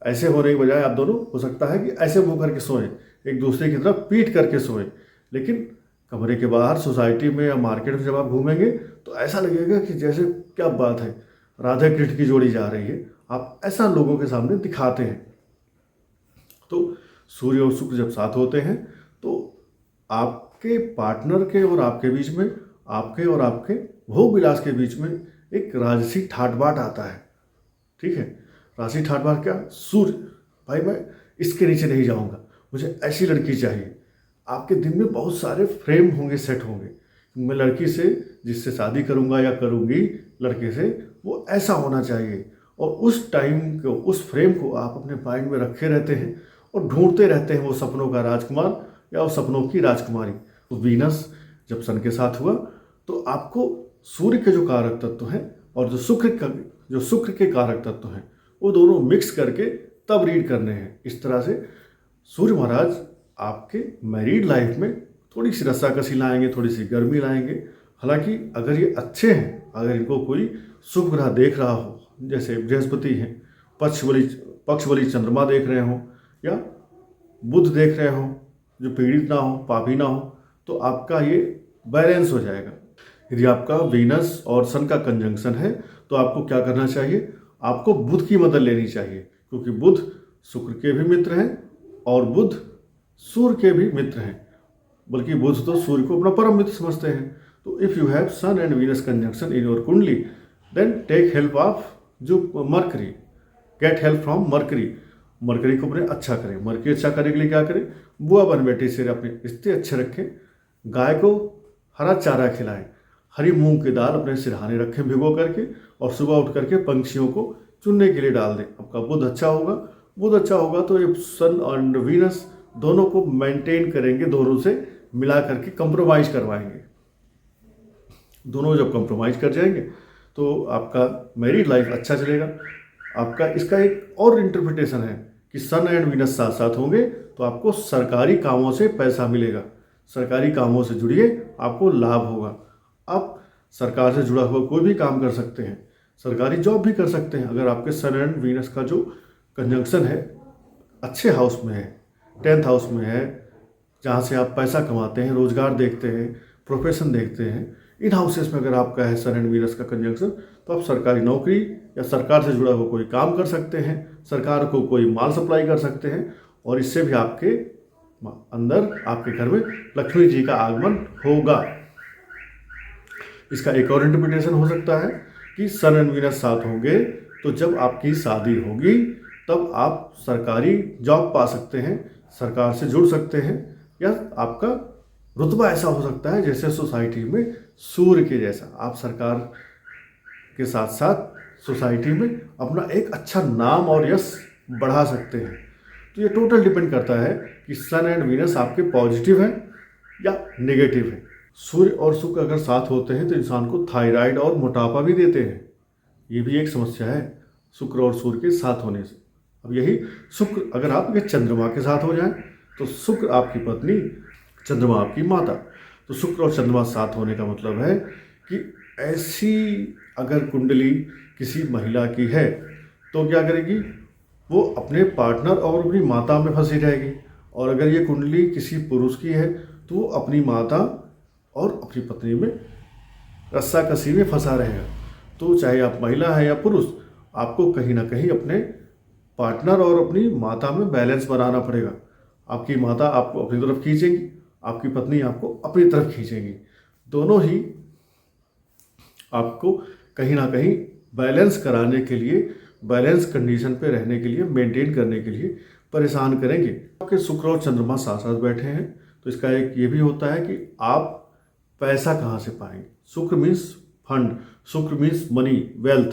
ऐसे होने के बजाय आप दोनों हो सकता है कि ऐसे मुंह करके सोएं, एक दूसरे की तरफ पीट करके सोएं। लेकिन कमरे के बाहर सोसाइटी में या मार्केट में जब आप घूमेंगे तो ऐसा लगेगा कि जैसे क्या बात है, राधा कृष्ण की जोड़ी जा रही है। आप ऐसा लोगों के सामने दिखाते हैं। तो सूर्य और शुक्र जब साथ होते हैं तो आपके पार्टनर के और आपके बीच में, आपके और आपके भोग विलास के बीच में एक राजसी ठाट बाट आता है। ठीक है, राजसी ठाट बाट क्या, सूर्य भाई मैं इसके नीचे नहीं जाऊंगा, मुझे ऐसी लड़की चाहिए। आपके दिन में बहुत सारे फ्रेम होंगे, सेट होंगे, मैं लड़की से जिससे शादी करूंगा या करूंगी, लड़के से वो ऐसा होना चाहिए। और उस टाइम को, उस फ्रेम को आप अपने माइंड में रखे रहते हैं और ढूंढते रहते हैं वो सपनों का राजकुमार या वो सपनों की राजकुमारी। तो वीनस जब सन के साथ हुआ तो आपको सूर्य के जो कारक तत्व हैं और जो शुक्र के कारक तत्व हैं वो दोनों मिक्स करके तब रीड करने हैं। इस तरह से सूर्य महाराज आपके मैरिड लाइफ में थोड़ी सी रस्साकसी लाएंगे, थोड़ी सी गर्मी लाएंगे। हालांकि अगर ये अच्छे हैं, अगर इनको कोई शुभ ग्रह देख रहा हो, जैसे बृहस्पति हैं, पक्ष वाली चंद्रमा देख रहे हो, या बुध देख रहे हो जो पीड़ित ना हो, पापी ना हो, तो आपका ये बैलेंस हो जाएगा। यदि आपका वीनस और सन का कंजंक्शन है तो आपको क्या करना चाहिए, आपको बुध की मदद लेनी चाहिए, क्योंकि बुध शुक्र के भी मित्र हैं और बुध सूर्य के भी मित्र हैं, बल्कि बुध तो सूर्य को अपना परम मित्र समझते हैं। तो if you have sun and Venus conjunction in your kundli, then take help of जो Mercury, get help from Mercury. Mercury को अपने अच्छा करें। मरकरी अच्छा करने के लिए क्या करें, बुआ बन बेटे सिर अपने रिश्ते अच्छे रखें, गाय को हरा चारा खिलाएं, हरी मूंग की दाल अपने सिरहाने रखें भिगो करके, और सुबह उठ करके पंछियों को चुनने के लिए डाल दें। आपका बुध अच्छा होगा। बुध अच्छा होगा तो ये सन और वीनस दोनों को मेंटेन करेंगे, दोनों से मिला करके कंप्रोमाइज करवाएंगे। दोनों जब कंप्रोमाइज कर जाएंगे तो आपका मैरिड लाइफ अच्छा चलेगा। आपका इसका एक और इंटरप्रिटेशन है कि सन एंड वीनस साथ साथ होंगे तो आपको सरकारी कामों से पैसा मिलेगा। सरकारी कामों से जुड़िए, आपको लाभ होगा। आप सरकार से जुड़ा हुआ कोई भी काम कर सकते हैं, सरकारी जॉब भी कर सकते हैं, अगर आपके सन एंड वीनस का जो कंजंक्शन है अच्छे हाउस में है, 10th हाउस में है, जहाँ से आप पैसा कमाते हैं, रोजगार देखते हैं, प्रोफेशन देखते हैं। इन हाउसेस में अगर आपका है सन एंड वीनस का कंजंक्शन तो आप सरकारी नौकरी या सरकार से जुड़ा हुआ कोई काम कर सकते हैं, सरकार को कोई माल सप्लाई कर सकते हैं, और इससे भी आपके अंदर, आपके घर में लक्ष्मी जी का आगमन होगा। इसका एक और इंटरप्रिटेशन हो सकता है कि सन एंड वीनस साथ होंगे तो जब आपकी शादी होगी तब आप सरकारी जॉब पा सकते हैं, सरकार से जुड़ सकते हैं, या आपका रुतबा ऐसा हो सकता है जैसे सोसाइटी में सूर्य के जैसा, आप सरकार के साथ साथ सोसाइटी में अपना एक अच्छा नाम और यश बढ़ा सकते हैं। तो ये टोटल डिपेंड करता है कि सन एंड वीनस आपके पॉजिटिव हैं या नेगेटिव हैं। सूर्य और शुक्र अगर साथ होते हैं तो इंसान को थायराइड और मोटापा भी देते हैं। ये भी एक समस्या है शुक्र और सूर्य के साथ होने से। अब यही शुक्र अगर आपके चंद्रमा के साथ हो जाए तो शुक्र आपकी पत्नी, चंद्रमा आपकी माता। तो शुक्र और चंद्रमा साथ होने का मतलब है कि ऐसी अगर कुंडली किसी महिला की है तो क्या करेगी, वो अपने पार्टनर और अपनी माता में फंसी रहेगी। और अगर ये कुंडली किसी पुरुष की है तो वो अपनी माता और अपनी पत्नी में रस्सा कसी में फंसा रहेगा। तो चाहे आप महिला है या पुरुष, आपको कहीं ना कहीं अपने पार्टनर और अपनी माता में बैलेंस बनाना पड़ेगा। आपकी माता आपको अपनी तरफ खींचेगी, आपकी पत्नी आपको अपनी तरफ खींचेगी। दोनों ही आपको कहीं ना कहीं बैलेंस कराने के लिए, बैलेंस कंडीशन पे रहने के लिए, मेंटेन करने के लिए परेशान करेंगे। आपके शुक्र और चंद्रमा साथ साथ बैठे हैं तो इसका एक ये भी होता है कि आप पैसा कहाँ से पाएंगे। शुक्र मीन्स फंड, शुक्र मीन्स मनी, वेल्थ।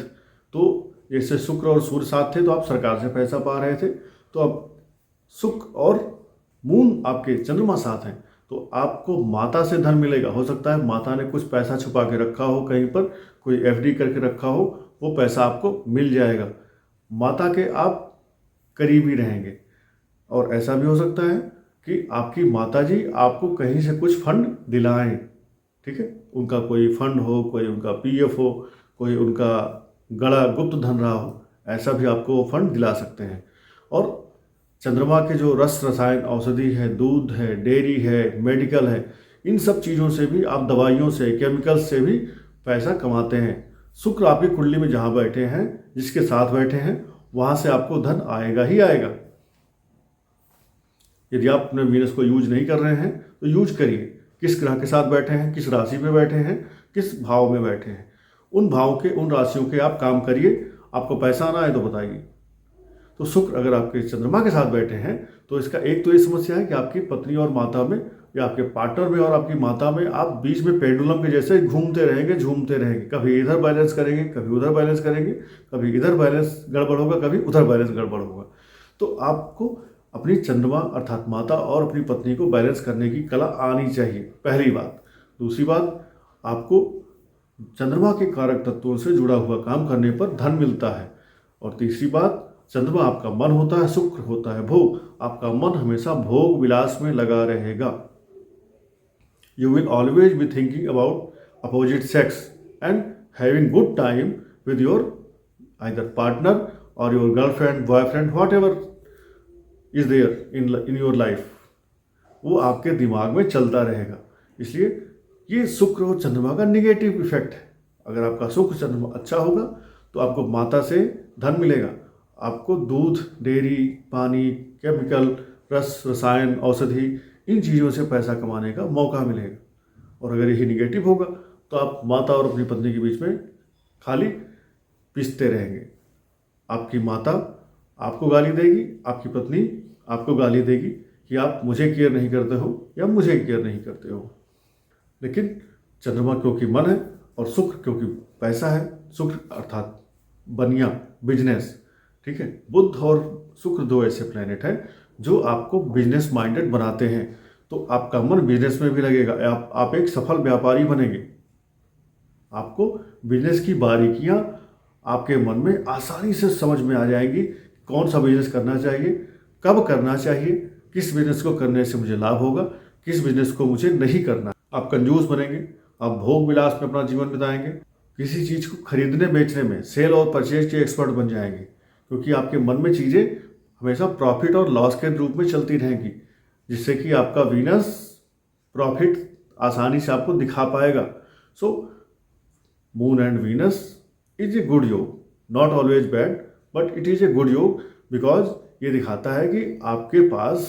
तो जैसे शुक्र और सूर्य साथ थे तो आप सरकार से पैसा पा रहे थे, तो अब शुक्र और मून आपके चंद्रमा साथ हैं तो आपको माता से धन मिलेगा। हो सकता है माता ने कुछ पैसा छुपा के रखा हो, कहीं पर कोई एफडी करके रखा हो, वो पैसा आपको मिल जाएगा। माता के आप करीबी रहेंगे। और ऐसा भी हो सकता है कि आपकी माता जी आपको कहीं से कुछ फंड दिलाएं, ठीक है, उनका कोई फंड हो, कोई उनका पीएफ हो, कोई उनका गड़ा गुप्त धन रहा हो, ऐसा भी आपको वो फंड दिला सकते हैं। और चंद्रमा के जो रस रसायन, औषधि है, दूध है, डेयरी है, मेडिकल है, इन सब चीज़ों से भी आप, दवाइयों से, केमिकल्स से भी पैसा कमाते हैं। शुक्र आपकी कुंडली में जहाँ बैठे हैं, जिसके साथ बैठे हैं, वहाँ से आपको धन आएगा ही आएगा। यदि आप अपने वीनस को यूज नहीं कर रहे हैं तो यूज करिए। किस ग्रह के साथ बैठे हैं, किस राशि पे बैठे हैं, किस भाव में बैठे हैं, उन भाव के, उन राशियों के आप काम करिए। आपको पैसा आना है तो बताइए। तो शुक्र अगर आपके चंद्रमा के साथ बैठे हैं तो इसका एक तो ये समस्या है कि आपकी पत्नी और माता में, या आपके पार्टनर में और आपकी माता में आप बीच में पेंडुलम के जैसे घूमते रहेंगे, झूमते रहेंगे। कभी इधर बैलेंस करेंगे, कभी उधर बैलेंस करेंगे, कभी इधर बैलेंस गड़बड़ होगा, कभी उधर बैलेंस गड़बड़ होगा। तो आपको अपनी चंद्रमा अर्थात माता और अपनी पत्नी को बैलेंस करने की कला आनी चाहिए, पहली बात। दूसरी बात, आपको चंद्रमा के कारक तत्वों से जुड़ा हुआ काम करने पर धन मिलता है। और तीसरी बात, चंद्रमा आपका मन होता है, शुक्र होता है भोग। आपका मन हमेशा भोग विलास में लगा रहेगा। You will always be thinking about opposite sex and having good time with your either partner और your girlfriend, boyfriend, whatever is there in your life, वो आपके दिमाग में चलता रहेगा। इसलिए ये शुक्र और चंद्रमा का निगेटिव इफेक्ट है। अगर आपका शुक्र चंद्रमा अच्छा होगा तो आपको माता से धन मिलेगा, आपको दूध, डेयरी, पानी, केमिकल, रसायन, औषधि, इन चीज़ों से पैसा कमाने का मौका मिलेगा। और अगर यही निगेटिव होगा तो आप माता और अपनी पत्नी के बीच में खाली पिसते रहेंगे। आपकी माता आपको गाली देगी, आपकी पत्नी आपको गाली देगी कि आप मुझे केयर नहीं करते हो या मुझे केयर नहीं करते हो। लेकिन चंद्रमा क्योंकि मन है और शुक्र क्योंकि पैसा है, शुक्र अर्थात बनिया, बिजनेस, ठीक है। बुध और शुक्र दो ऐसे प्लैनेट हैं जो आपको बिजनेस माइंडेड बनाते हैं, तो आपका मन बिजनेस में भी लगेगा, आप एक सफल व्यापारी बनेंगे। आपको बिजनेस की बारीकियां आपके मन में आसानी से समझ में आ जाएंगी, कौन सा बिजनेस करना चाहिए, कब करना चाहिए, किस बिजनेस को करने से मुझे लाभ होगा, किस बिजनेस को मुझे नहीं करना। आप कंजूस बनेंगे, आप भोग विलास में अपना जीवन बिताएंगे, किसी चीज़ को खरीदने बेचने में सेल और परचेज के एक्सपर्ट बन जाएंगे, क्योंकि आपके मन में चीज़ें हमेशा प्रॉफिट और लॉस के रूप में चलती रहेंगी, जिससे कि आपका वीनस प्रॉफिट आसानी से आपको दिखा पाएगा। So moon and Venus is a good योग, not always bad, but it is a good योग, बिकॉज ये दिखाता है कि आपके पास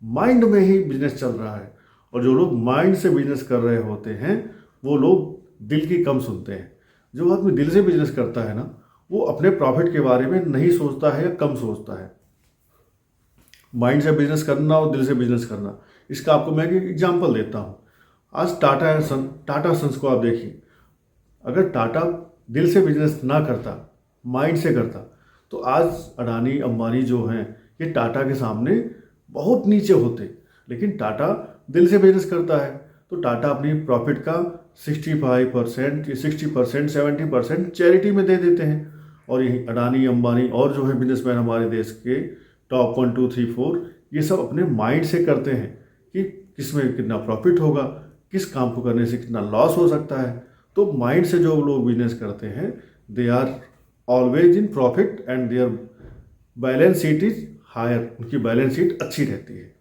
माइंड में ही बिजनेस चल रहा है। और जो लोग माइंड से बिजनेस कर रहे होते हैं वो लोग दिल की कम सुनते हैं। जो आदमी दिल से बिजनेस करता है ना, वो अपने प्रॉफिट के बारे में नहीं सोचता है या कम सोचता है। माइंड से बिजनेस करना और दिल से बिजनेस करना, इसका आपको मैं एक एग्जांपल देता हूँ। आज टाटा सन्स को आप देखिए, अगर टाटा दिल से बिजनेस ना करता, माइंड से करता, तो आज अडानी अंबानी जो हैं ये टाटा के सामने बहुत नीचे होते। लेकिन टाटा दिल से बिजनेस करता है तो टाटा अपनी प्रॉफिट का 65%, 60%, 70% चैरिटी में दे देते हैं। और यही अडानी अंबानी और जो है बिजनेसमैन हमारे देश के टॉप 1, 2, 3, 4, ये सब अपने माइंड से करते हैं कि किस में कितना प्रॉफिट होगा, किस काम को करने से कितना लॉस हो सकता है। तो माइंड से जो लोग बिजनेस करते हैं they are always in profit and their balance sheet is higher, उनकी बैलेंस शीट अच्छी रहती है।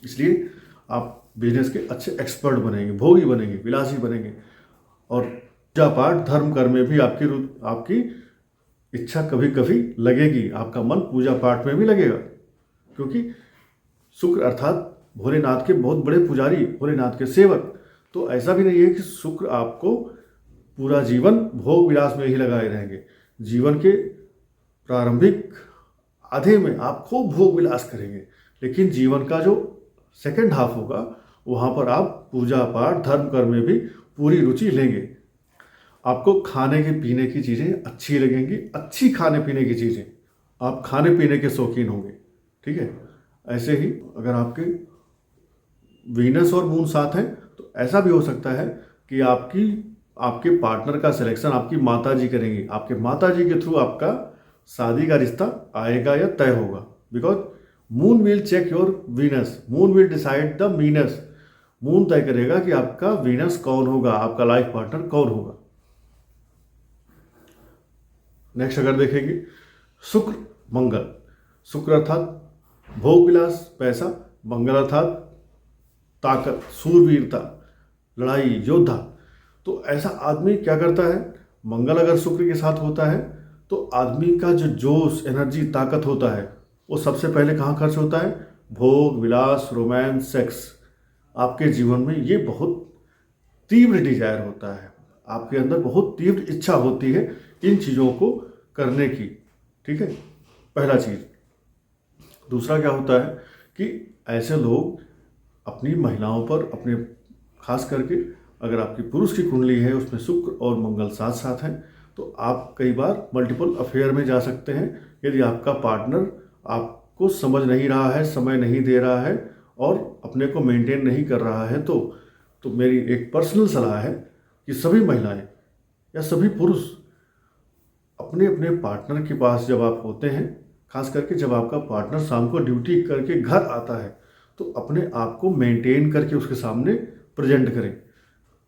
इसलिए आप बिजनेस के अच्छे एक्सपर्ट बनेंगे, भोगी बनेंगे, विलासी बनेंगे। और पूजा पाठ धर्म कर्म में भी आपकी इच्छा कभी कभी लगेगी, आपका मन पूजा पाठ में भी लगेगा, क्योंकि शुक्र अर्थात भोलेनाथ के बहुत बड़े पुजारी, भोलेनाथ के सेवक। तो ऐसा भी नहीं है कि शुक्र आपको पूरा जीवन भोग विलास में ही लगाए रहेंगे। जीवन के प्रारंभिक आधे में आप खूब भोग विलास करेंगे, लेकिन जीवन का जो सेकंड हाफ होगा वहाँ पर आप पूजा पाठ धर्म कर्म में भी पूरी रुचि लेंगे। आपको खाने के पीने की चीज़ें अच्छी लगेंगी, अच्छी खाने पीने की चीज़ें, आप खाने पीने के शौकीन होंगे, ठीक है। ऐसे ही अगर आपके वीनस और मून साथ हैं तो ऐसा भी हो सकता है कि आपके पार्टनर का सिलेक्शन आपकी माता जी करेंगी, आपके माता जी के थ्रू आपका शादी का रिश्ता आएगा या तय होगा। Because moon will check your Venus, moon will decide the Venus. Moon तय करेगा कि आपका वीनस कौन होगा, आपका लाइफ पार्टनर कौन होगा। नेक्स्ट अगर देखेंगे शुक्र मंगल, शुक्र अर्थात भोग विलास पैसा, मंगल अर्थात ताकत, सूरवीरता, लड़ाई, योद्धा। तो ऐसा आदमी क्या करता है, मंगल अगर शुक्र के साथ होता है तो आदमी का जो जोश, एनर्जी, ताकत होता है वो सबसे पहले कहाँ खर्च होता है, भोग विलास, रोमांस, सेक्स। आपके जीवन में ये बहुत तीव्र डिजायर होता है, आपके अंदर बहुत तीव्र इच्छा होती है इन चीज़ों को करने की, ठीक है, पहला चीज़। दूसरा क्या होता है कि ऐसे लोग अपनी महिलाओं पर, अपने खास करके अगर आपकी पुरुष की कुंडली है उसमें शुक्र और मंगल साथ साथ हैं तो आप कई बार मल्टीपल अफेयर में जा सकते हैं। यदि आपका पार्टनर आपको समझ नहीं रहा है, समय नहीं दे रहा है और अपने को मेंटेन नहीं कर रहा है तो मेरी एक पर्सनल सलाह है कि सभी महिलाएं या सभी पुरुष अपने अपने पार्टनर के पास जब आप होते हैं, खास करके जब आपका पार्टनर शाम को ड्यूटी करके घर आता है, तो अपने आप को मेंटेन करके उसके सामने प्रेजेंट करें,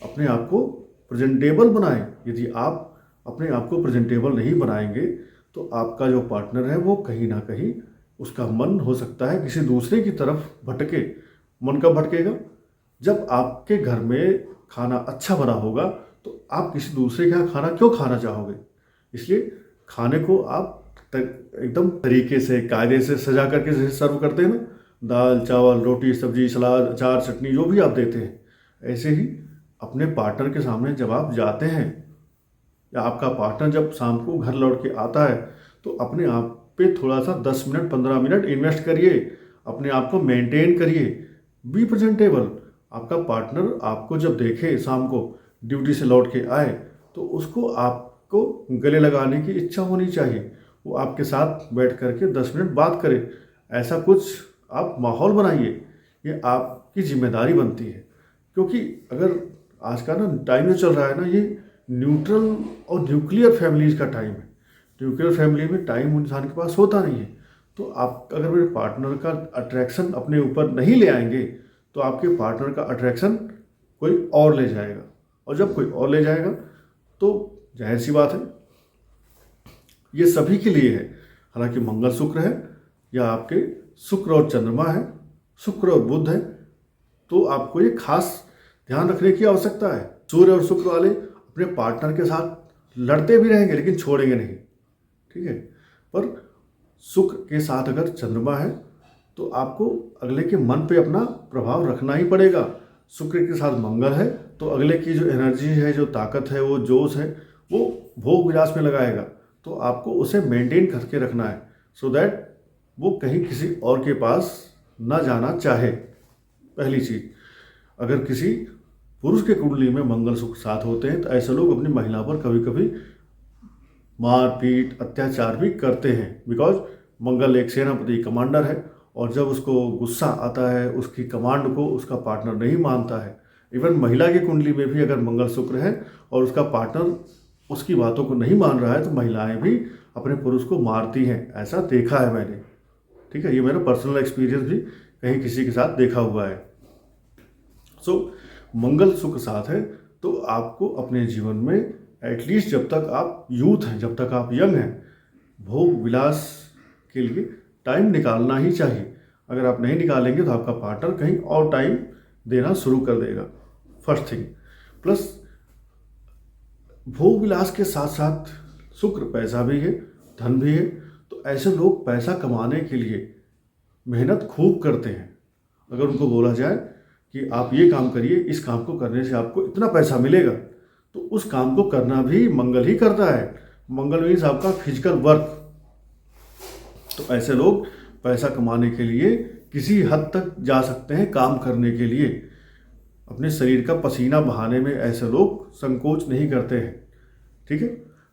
अपने आप को प्रेजेंटेबल बनाएं। यदि आप अपने आप को प्रेजेंटेबल नहीं बनाएंगे तो आपका जो पार्टनर है वो कहीं ना कहीं उसका मन हो सकता है किसी दूसरे की तरफ भटके। मन कब भटकेगा, जब आपके घर में खाना अच्छा बना होगा तो आप किसी दूसरे के यहाँ खाना क्यों खाना चाहोगे। इसलिए खाने को आप एकदम तरीके से कायदे से सजा करके जैसे सर्व करते हैं ना, दाल चावल रोटी सब्जी सलाद अचार चटनी जो भी आप देते हैं, ऐसे ही अपने पार्टनर के सामने जब आप जाते हैं या आपका पार्टनर जब शाम को घर लौट के आता है तो अपने आप पे थोड़ा सा 10 मिनट 15 मिनट इन्वेस्ट करिए, अपने आप को मेंटेन करिए, बी प्रेजेंटेबल। आपका पार्टनर आपको जब देखे शाम को ड्यूटी से लौट के आए तो उसको आपको गले लगाने की इच्छा होनी चाहिए, वो आपके साथ बैठ करके 10 मिनट बात करे। ऐसा कुछ आप माहौल बनाइए, ये आपकी जिम्मेदारी बनती है। क्योंकि अगर आज का ना टाइम जो चल रहा है ना, ये न्यूट्रल और न्यूक्लियर फैमिलीज का टाइम है। न्यूक्लियर फैमिली में टाइम इंसान के पास होता नहीं है। तो आप अगर मेरे पार्टनर का अट्रैक्शन अपने ऊपर नहीं ले आएंगे तो आपके पार्टनर का अट्रैक्शन कोई और ले जाएगा, और जब कोई और ले जाएगा तो जाहिर सी बात है ये सभी के लिए है। हालांकि मंगल शुक्र है या आपके शुक्र और चंद्रमा है, शुक्र और बुध है, तो आपको ये खास ध्यान रखने की आवश्यकता है। सूर्य और शुक्र वाले अपने पार्टनर के साथ लड़ते भी रहेंगे लेकिन छोड़ेंगे नहीं, ठीक है। पर शुक्र के साथ अगर चंद्रमा है तो आपको अगले के मन पे अपना प्रभाव रखना ही पड़ेगा। शुक्र के साथ मंगल है तो अगले की जो एनर्जी है, जो ताकत है, वो जोश है, वो भोग विलास में लगाएगा। तो आपको उसे मेंटेन करके रखना है सो दैट वो कहीं किसी और के पास ना जाना चाहे। पहली चीज़, अगर किसी पुरुष के कुंडली में मंगल शुक्र साथ होते हैं तो ऐसे लोग अपनी महिला पर कभी कभी मारपीट अत्याचार भी करते हैं, बिकॉज मंगल एक सेनापति कमांडर है, और जब उसको गुस्सा आता है उसकी कमांड को उसका पार्टनर नहीं मानता है। इवन महिला की कुंडली में भी अगर मंगल शुक्र है और उसका पार्टनर उसकी बातों को नहीं मान रहा है तो महिलाएं भी अपने पुरुष को मारती हैं, ऐसा देखा है मैंने, ठीक है। ये मेरा पर्सनल एक्सपीरियंस भी कहीं किसी के साथ देखा हुआ है। सो मंगल शुक्र साथ है तो आपको अपने जीवन में एटलीस्ट जब तक आप यूथ हैं, जब तक आप यंग हैं, भोग विलास के लिए टाइम निकालना ही चाहिए। अगर आप नहीं निकालेंगे तो आपका पार्टनर कहीं और टाइम देना शुरू कर देगा, फर्स्ट थिंग। प्लस भोग विलास के साथ साथ शुक्र पैसा भी है, धन भी है, तो ऐसे लोग पैसा कमाने के लिए मेहनत खूब करते हैं। अगर उनको बोला जाए कि आप ये काम करिए, इस काम को करने से आपको इतना पैसा मिलेगा, तो उस काम को करना भी मंगल ही करता है। मंगल मीन्स आपका फिजिकल वर्क। तो ऐसे लोग पैसा कमाने के लिए किसी हद तक जा सकते हैं, काम करने के लिए अपने शरीर का पसीना बहाने में ऐसे लोग संकोच नहीं करते हैं, ठीक है।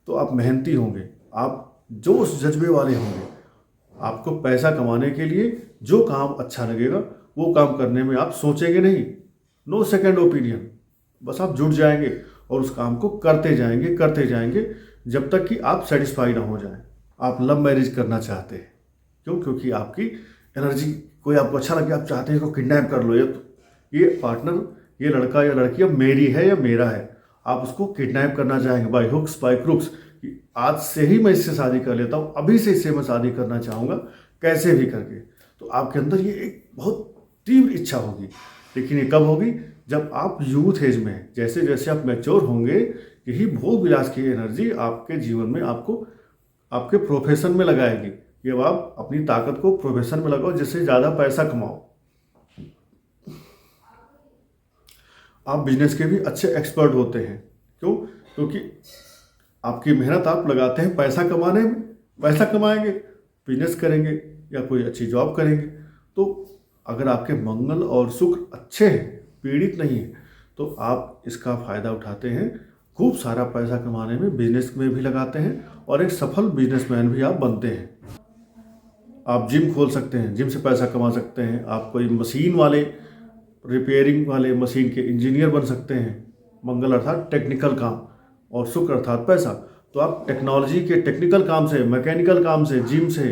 तो आप मेहनती होंगे, आप जोश जज्बे वाले होंगे, आपको पैसा कमाने के लिए जो काम अच्छा लगेगा वो काम करने में आप सोचेंगे नहीं, नो सेकंड ओपिनियन, बस आप जुट जाएंगे और उस काम को करते जाएंगे जब तक कि आप सेटिस्फाई ना हो जाएं। आप लव मैरिज करना चाहते हैं, क्यों? क्योंकि आपकी एनर्जी, कोई आपको अच्छा लगे, आप चाहते हैं इसको किडनैप कर लो, ये पार्टनर, ये लड़का या लड़की अब मेरी है या मेरा है, आप उसको किडनैप करना चाहेंगे बाय हुक्स बाय क्रुक्स। आज से ही मैं इससे शादी कर लेता हूँ, अभी से इससे मैं शादी करना चाहूँगा, कैसे भी करके। तो आपके अंदर ये एक बहुत तीव्र इच्छा होगी, लेकिन ये कब होगी? जब आप यूथ एज में हैं। जैसे जैसे आप मैच्योर होंगे, यही भोग विलास की एनर्जी आपके जीवन में आपको आपके प्रोफेशन में लगाएगी। ये आप अपनी ताकत को प्रोफेशन में लगाओ जिससे ज़्यादा पैसा कमाओ। आप बिजनेस के भी अच्छे एक्सपर्ट होते हैं, क्यों? क्योंकि आपकी मेहनत आप लगाते हैं पैसा कमाने में, पैसा कमाएंगे, बिजनेस करेंगे या कोई अच्छी जॉब करेंगे। तो अगर आपके मंगल और शुक्र अच्छे हैं, पीड़ित नहीं है, तो आप इसका फ़ायदा उठाते हैं, खूब सारा पैसा कमाने में, बिजनेस में भी लगाते हैं और एक सफल बिजनेसमैन भी आप बनते हैं। आप जिम खोल सकते हैं, जिम से पैसा कमा सकते हैं। आप कोई मशीन वाले, रिपेयरिंग वाले मशीन के इंजीनियर बन सकते हैं। मंगल अर्थात टेक्निकल काम और शुक्र अर्थात पैसा। तो आप टेक्नोलॉजी के टेक्निकल काम से, मैकेनिकल काम से, जिम से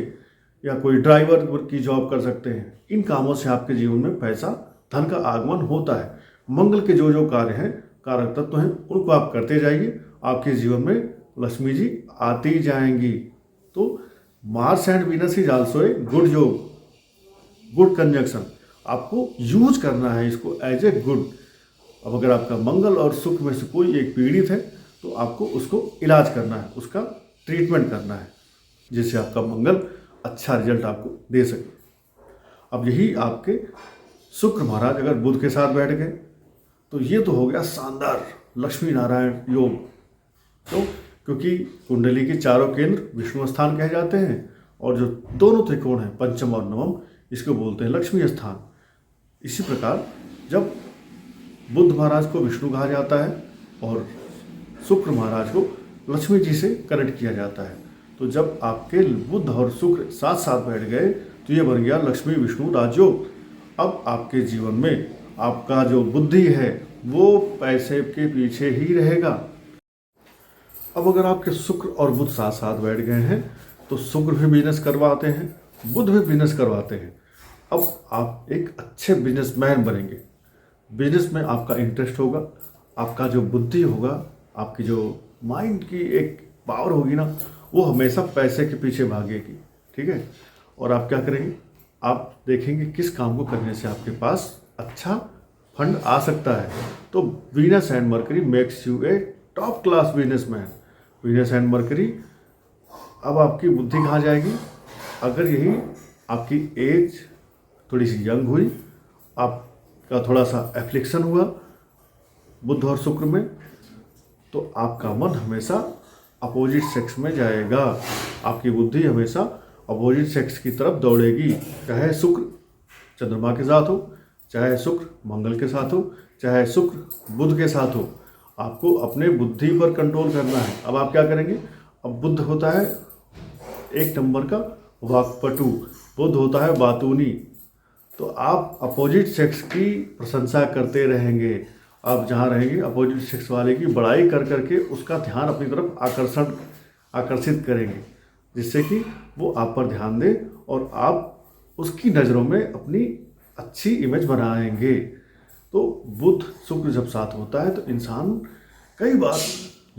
या कोई ड्राइवर की जॉब कर सकते हैं। इन कामों से आपके जीवन में पैसा, धन का आगमन होता है। मंगल के जो जो कार्य हैं, कारक तत्व हैं, उनको आप करते जाइए, आपके जीवन में लक्ष्मी जी आती जाएंगी। तो Mars and Venus is also a good योग, गुड कंजंक्शन। आपको यूज करना है इसको एज ए गुड। अब अगर आपका मंगल और शुक्र में से कोई एक पीड़ित है तो आपको उसको इलाज करना है, उसका ट्रीटमेंट करना है, जिससे आपका मंगल अच्छा रिजल्ट आपको दे सके। अब यही आपके शुक्र महाराज अगर बुध के साथ बैठ गए तो ये तो हो गया शानदार लक्ष्मी नारायण योग। तो क्योंकि कुंडली के चारों केंद्र विष्णु स्थान कहे जाते हैं और जो दोनों त्रिकोण हैं पंचम और नवम, इसको बोलते हैं लक्ष्मी स्थान। इसी प्रकार जब बुध महाराज को विष्णु कहा जाता है और शुक्र महाराज को लक्ष्मी जी से कनेक्ट किया जाता है, तो जब आपके बुध और शुक्र साथ साथ बैठ गए तो ये बन गया लक्ष्मी विष्णु राजयोग। अब आपके जीवन में आपका जो बुद्धि है वो पैसे के पीछे ही रहेगा। अब अगर आपके शुक्र और बुध साथ साथ बैठ गए हैं तो शुक्र भी बिजनेस करवाते हैं, बुध भी बिजनेस करवाते हैं। अब आप एक अच्छे बिजनेसमैन बनेंगे, बिजनेस में आपका इंटरेस्ट होगा, आपका जो बुद्धि होगा, आपकी जो माइंड की एक पावर होगी ना, वो हमेशा पैसे के पीछे भागेगी। ठीक है, और आप क्या करेंगे, आप देखेंगे किस काम को करने से आपके पास अच्छा फंड आ सकता है। तो Venus and mercury makes U A top class businessman. Venus and mercury, अब आपकी बुद्धि कहाँ जाएगी, अगर यही आपकी एज थोड़ी सी यंग हुई, आपका थोड़ा सा एफ्लिक्शन हुआ बुध और शुक्र में, तो आपका मन हमेशा अपोजिट सेक्स में जाएगा, आपकी बुद्धि हमेशा अपोजिट सेक्स की तरफ दौड़ेगी। चाहे शुक्र चंद्रमा के साथ हो, चाहे शुक्र मंगल के साथ हो, चाहे शुक्र बुध के साथ हो, आपको अपने बुद्धि पर कंट्रोल करना है। अब आप क्या करेंगे, अब बुध होता है एक नंबर का वाक्पटु, बुध होता है बातूनी, तो आप अपोजिट सेक्स की प्रशंसा करते रहेंगे। आप जहाँ रहेंगे अपोजिट सेक्स वाले की बड़ाई कर करके उसका ध्यान अपनी तरफ आकर्षित करेंगे, जिससे कि वो आप पर ध्यान दे और आप उसकी नज़रों में अपनी अच्छी इमेज बनाएंगे। तो बुध शुक्र जब साथ होता है तो इंसान कई बार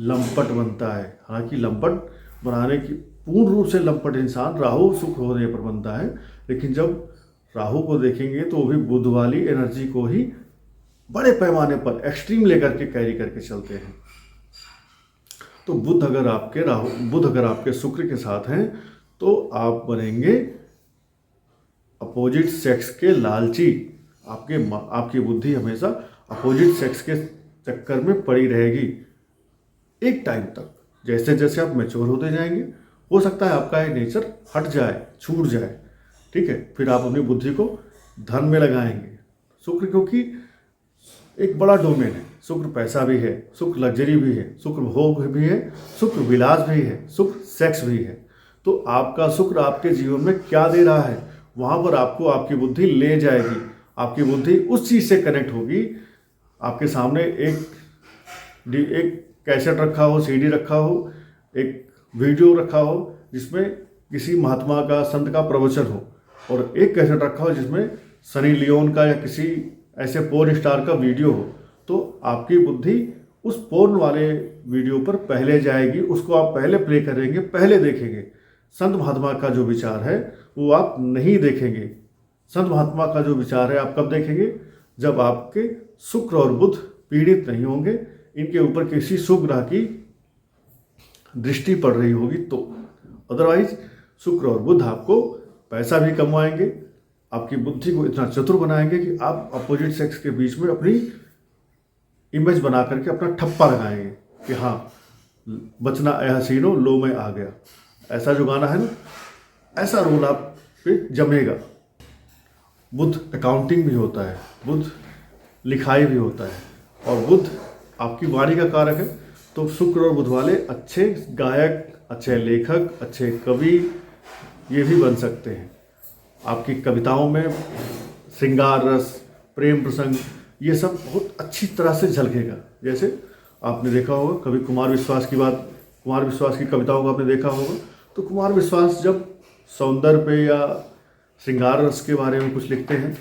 लंपट बनता है। हालांकि लंपट बनाने की पूर्ण रूप से लंपट इंसान राहु शुक्र होने पर बनता है, लेकिन जब राहु को देखेंगे तो वो भी बुध वाली एनर्जी को ही बड़े पैमाने पर एक्सट्रीम लेकर के कैरी करके चलते हैं। तो बुध अगर आपके शुक्र के साथ हैं तो आप बनेंगे अपोजिट सेक्स के लालची। आपकी बुद्धि हमेशा अपोजिट सेक्स के चक्कर में पड़ी रहेगी एक टाइम तक। जैसे जैसे आप मैच्योर होते जाएंगे, हो सकता है आपका ये नेचर हट जाए, छूट जाए। ठीक है, फिर आप अपनी बुद्धि को धन में लगाएंगे। शुक्र क्योंकि एक बड़ा डोमेन है, शुक्र पैसा भी है, शुक्र लग्जरी भी है, शुक्र भोग भी है, शुक्र विलास भी है, शुक्र सेक्स भी है। तो आपका शुक्र आपके जीवन में क्या दे रहा है, वहाँ पर आपको आपकी बुद्धि ले जाएगी। आपकी बुद्धि उस चीज़ से कनेक्ट होगी। आपके सामने एक कैसेट रखा हो, सीडी रखा हो, एक वीडियो रखा हो जिसमें किसी महात्मा का, संत का प्रवचन हो, और एक कैसेट रखा हो जिसमें सनी लियोन का या किसी ऐसे पोर्न स्टार का वीडियो हो, तो आपकी बुद्धि उस पोर्न वाले वीडियो पर पहले जाएगी, उसको आप पहले प्ले करेंगे, पहले देखेंगे। संत महात्मा का जो विचार है वो आप नहीं देखेंगे। संत महात्मा का जो विचार है आप कब देखेंगे, जब आपके शुक्र और बुध पीड़ित नहीं होंगे, इनके ऊपर किसी शुभ ग्रह की दृष्टि पड़ रही होगी तो। अदरवाइज शुक्र और बुध आपको पैसा भी कमाएंगे, आपकी बुद्धि को इतना चतुर बनाएंगे कि आप अपोजिट सेक्स के बीच में अपनी इमेज बना करके अपना ठप्पा लगाएंगे कि हाँ बचना ए हसीनो लो मैं आ गया। ऐसा जो गाना है ना, ऐसा रोल आप पे जमेगा। बुध अकाउंटिंग भी होता है, बुध लिखाई भी होता है, और बुध आपकी वाणी का कारक है। तो शुक्र और बुध वाले अच्छे गायक, अच्छे लेखक, अच्छे कवि ये भी बन सकते हैं। आपकी कविताओं में श्रृंगार रस, प्रेम प्रसंग, ये सब बहुत अच्छी तरह से झलकेगा। जैसे आपने देखा होगा कभी कुमार विश्वास की कविताओं को आपने देखा होगा, तो कुमार विश्वास जब सौंदर्य पे या श्रृंगार रस के बारे में कुछ लिखते हैं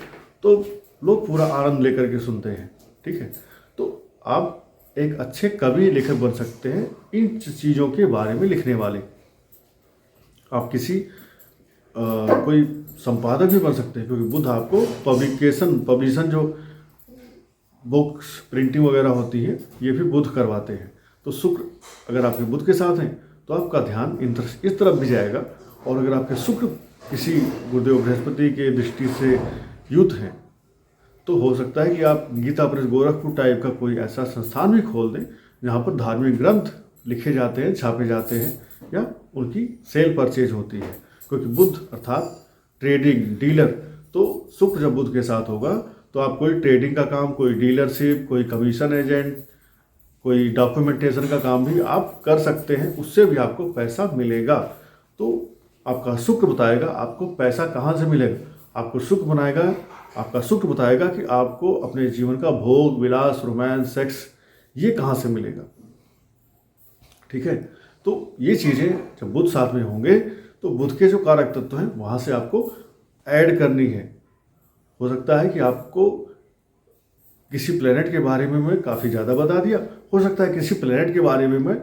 तो लोग पूरा आनंद लेकर के सुनते हैं। ठीक है, तो आप एक अच्छे कवि लेखक बन सकते हैं इन चीज़ों के बारे में लिखने वाले। आप किसी कोई संपादक भी बन सकते हैं, क्योंकि बुध आपको पब्लिशन जो बुक्स प्रिंटिंग वगैरह होती है ये भी बुध करवाते हैं। तो शुक्र अगर आपके बुध के साथ हैं तो आपका ध्यान इस तरफ भी जाएगा। और अगर आपके शुक्र किसी गुरुदेव बृहस्पति के दृष्टि से युत हैं तो हो सकता है कि आप गीता प्रेस गोरखपुर टाइप का कोई ऐसा संस्थान भी खोल दें जहाँ पर धार्मिक ग्रंथ लिखे जाते हैं, छापे जाते हैं या उनकी सेल परचेज होती है। क्योंकि बुध अर्थात ट्रेडिंग डीलर, तो शुक्र जब बुध के साथ होगा तो आप कोई ट्रेडिंग का काम, कोई डीलरशिप, कोई कमीशन एजेंट, कोई डॉक्यूमेंटेशन का काम भी आप कर सकते हैं, उससे भी आपको पैसा मिलेगा। तो आपका शुक्र बताएगा आपको पैसा कहाँ से मिलेगा। आपको शुक्र बनाएगा, आपका शुक्र बताएगा कि आपको अपने जीवन का भोग विलास, रोमांस, सेक्स ये कहाँ से मिलेगा। ठीक है, तो ये चीज़ें जब बुध साथ में होंगे तो बुध के जो कारक तत्व हैं वहाँ से आपको ऐड करनी है। हो सकता है कि आपको किसी प्लेनेट के बारे में मैं काफ़ी ज़्यादा बता दिया, हो सकता है किसी प्लेनेट के बारे में मैं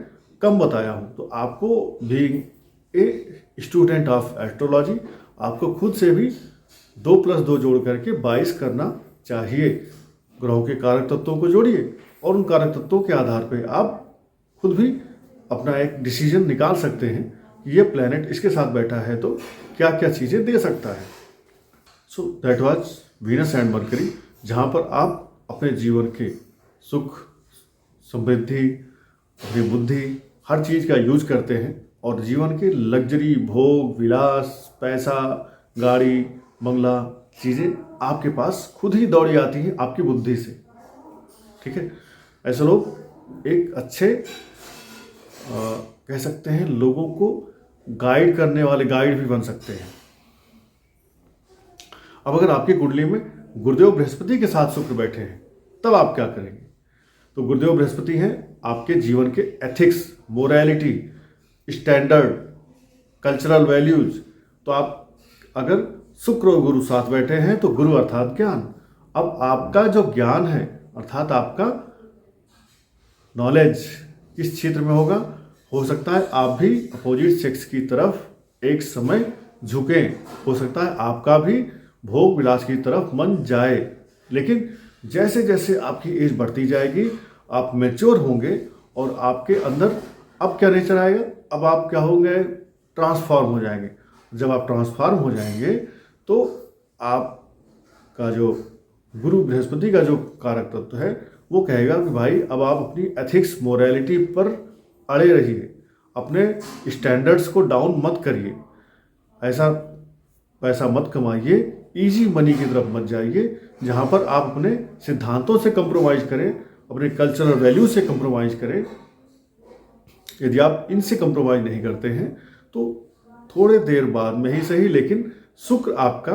कम बताया हूँ। तो आपको being a student of astrology आपको खुद से भी 2+2 जोड़ करके 22 करना चाहिए। ग्रहों के कारक तत्वों को जोड़िए और उन कारक तत्वों के आधार पर आप खुद भी अपना एक डिसीजन निकाल सकते हैं कि ये प्लेनेट इसके साथ बैठा है तो क्या क्या चीज़ें दे सकता है। So that was Venus and mercury, जहाँ पर आप अपने जीवन के सुख, समृद्धि, अपनी बुद्धि, हर चीज़ का यूज करते हैं और जीवन के लग्जरी, भोग विलास, पैसा, गाड़ी, बंगला चीज़ें आपके पास खुद ही दौड़ी आती हैं आपकी बुद्धि से। ठीक है, ऐसे लोग एक अच्छे कह सकते हैं लोगों को गाइड करने वाले गाइड भी बन सकते हैं। अब अगर आपकी कुंडली में गुरुदेव बृहस्पति के साथ शुक्र बैठे हैं तब आप क्या करेंगे। तो गुरुदेव बृहस्पति हैं आपके जीवन के ethics, morality, standard, cultural values. तो आप अगर शुक्र और गुरु साथ बैठे हैं तो गुरु अर्थात ज्ञान। अब आपका जो ज्ञान है अर्थात आपका नॉलेज किस क्षेत्र में होगा। हो सकता है आप भी अपोजिट सेक्स की तरफ एक समय झुकें, हो सकता है आपका भी भोग विलास की तरफ मन जाए। लेकिन जैसे जैसे आपकी एज बढ़ती जाएगी आप मैच्योर होंगे और आपके अंदर अब क्या नेचर आएगा, अब आप क्या होंगे, ट्रांसफॉर्म हो जाएंगे। जब आप ट्रांसफॉर्म हो जाएंगे तो आपका जो गुरु बृहस्पति का जो कारक तत्व है वो कहेगा कि भाई अब आप अपनी एथिक्स, मोरालिटी पर अड़े रहिए, अपने स्टैंडर्ड्स को डाउन मत करिए, ऐसा पैसा मत कमाइए, इजी मनी की तरफ मत जाइए जहाँ पर आप अपने सिद्धांतों से कंप्रोमाइज़ करें, अपने कल्चरल वैल्यू से कंप्रोमाइज़ करें। यदि आप इनसे कंप्रोमाइज़ नहीं करते हैं तो थोड़े देर बाद में ही सही लेकिन शुक्र आपका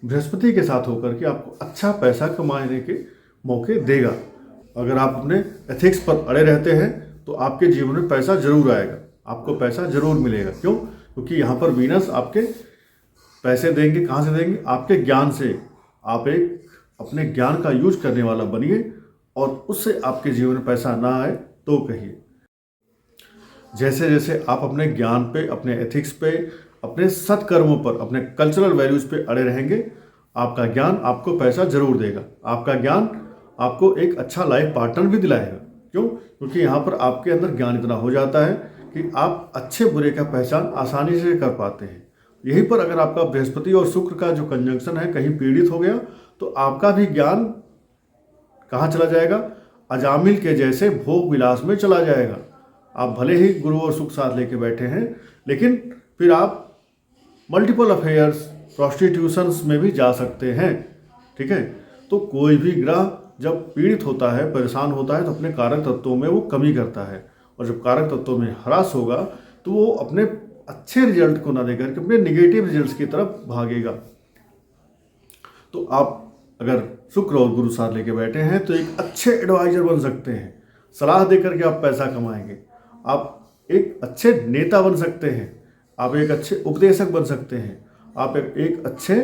बृहस्पति के साथ होकर के आपको अच्छा पैसा कमाने के मौके देगा। अगर आप अपने एथिक्स पर अड़े रहते हैं तो आपके जीवन में पैसा जरूर आएगा, आपको पैसा जरूर मिलेगा। क्यों? क्योंकि यहाँ पर वीनस आपके पैसे देंगे, कहाँ से देंगे, आपके ज्ञान से। आप एक अपने ज्ञान का यूज करने वाला बनिए और उससे आपके जीवन में पैसा ना आए तो कहिए। जैसे जैसे आप अपने ज्ञान पे, अपने एथिक्स पे, अपने सत्कर्मों पर, अपने कल्चरल वैल्यूज़ पे अड़े रहेंगे, आपका ज्ञान आपको पैसा जरूर देगा। आपका ज्ञान आपको एक अच्छा लाइफ पार्टनर भी दिलाएगा। क्यों? क्योंकि यहाँ पर आपके अंदर ज्ञान इतना हो जाता है कि आप अच्छे बुरे का पहचान आसानी से कर पाते हैं। यहीं पर अगर आपका बृहस्पति और शुक्र का जो कंजंक्शन है कहीं पीड़ित हो गया तो आपका भी ज्ञान कहाँ चला जाएगा, अजामिल के जैसे भोग विलास में चला जाएगा। आप भले ही गुरु और शुक्र साथ लेके बैठे हैं लेकिन फिर आप मल्टीपल अफेयर्स, प्रोस्टिट्यूशंस में भी जा सकते हैं। ठीक है, तो कोई भी ग्रह जब पीड़ित होता है, परेशान होता है तो अपने कारक तत्वों में वो कमी करता है और जब कारक तत्वों में ह्रास होगा तो वो अपने अच्छे रिजल्ट को ना देकर के अपने निगेटिव रिजल्ट्स की तरफ भागेगा। तो आप अगर शुक्र और गुरु साथ लेके बैठे हैं तो एक अच्छे एडवाइजर बन सकते हैं, सलाह देकर के आप पैसा कमाएंगे। आप एक अच्छे नेता बन सकते हैं, आप एक अच्छे उपदेशक बन सकते हैं, आप एक अच्छे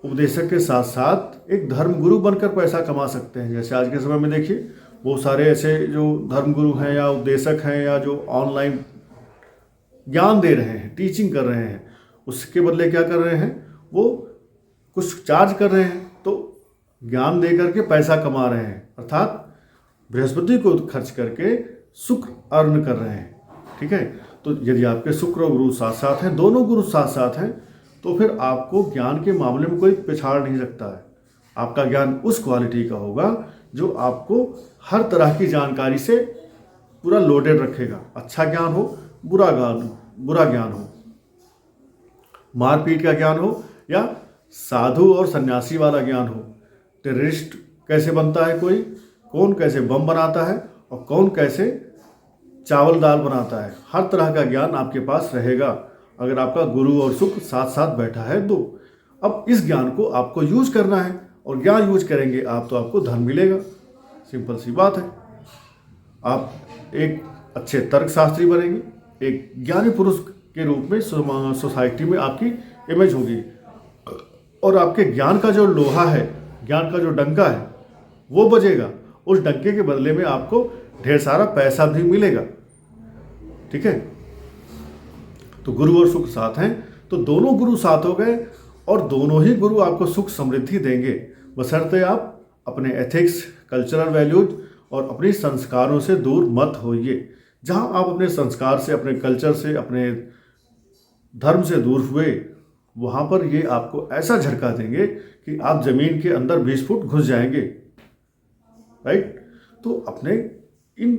उपदेशक के साथ साथ एक धर्मगुरु बनकर पैसा कमा सकते हैं। जैसे आज के समय में देखिए बहुत सारे ऐसे जो धर्मगुरु हैं या उपदेशक हैं या जो ऑनलाइन ज्ञान दे रहे हैं, टीचिंग कर रहे हैं, उसके बदले क्या कर रहे हैं, वो कुछ चार्ज कर रहे हैं, तो ज्ञान दे करके पैसा कमा रहे हैं, अर्थात बृहस्पति को खर्च करके शुक्र अर्न कर रहे हैं। ठीक है, तो यदि आपके शुक्र और गुरु साथ साथ हैं, दोनों गुरु साथ साथ हैं, तो फिर आपको ज्ञान के मामले में कोई पिछाड़ नहीं सकता है। आपका ज्ञान उस क्वालिटी का होगा जो आपको हर तरह की जानकारी से पूरा लोडेड रखेगा। अच्छा ज्ञान हो, बुरा ज्ञान हो, मारपीट का ज्ञान हो या साधु और सन्यासी वाला ज्ञान हो, टेररिस्ट कैसे बनता है कोई, कौन कैसे बम बनाता है और कौन कैसे चावल दाल बनाता है, हर तरह का ज्ञान आपके पास रहेगा अगर आपका गुरु और शुक्र साथ साथ बैठा है तो। अब इस ज्ञान को आपको यूज करना है, और ज्ञान यूज करेंगे आप तो आपको धन मिलेगा। सिंपल सी बात है। आप एक अच्छे तर्कशास्त्री बनेंगे, एक ज्ञानी पुरुष के रूप में सोसाइटी में आपकी इमेज होगी, और आपके ज्ञान का जो लोहा है, ज्ञान का जो डंका है वो बजेगा। उस डंके के बदले में आपको ढेर सारा पैसा भी मिलेगा। ठीक है, तो गुरु और शुक्र साथ हैं, तो दोनों गुरु साथ हो गए, और दोनों ही गुरु आपको सुख समृद्धि देंगे, बशर्ते आप अपने एथिक्स, कल्चरल वैल्यूज और अपने संस्कारों से दूर मत होइए। जहां आप अपने संस्कार से, अपने कल्चर से, अपने धर्म से दूर हुए, वहां पर ये आपको ऐसा झटका देंगे कि आप जमीन के अंदर 20 फुट घुस जाएंगे। राइट, तो अपने इन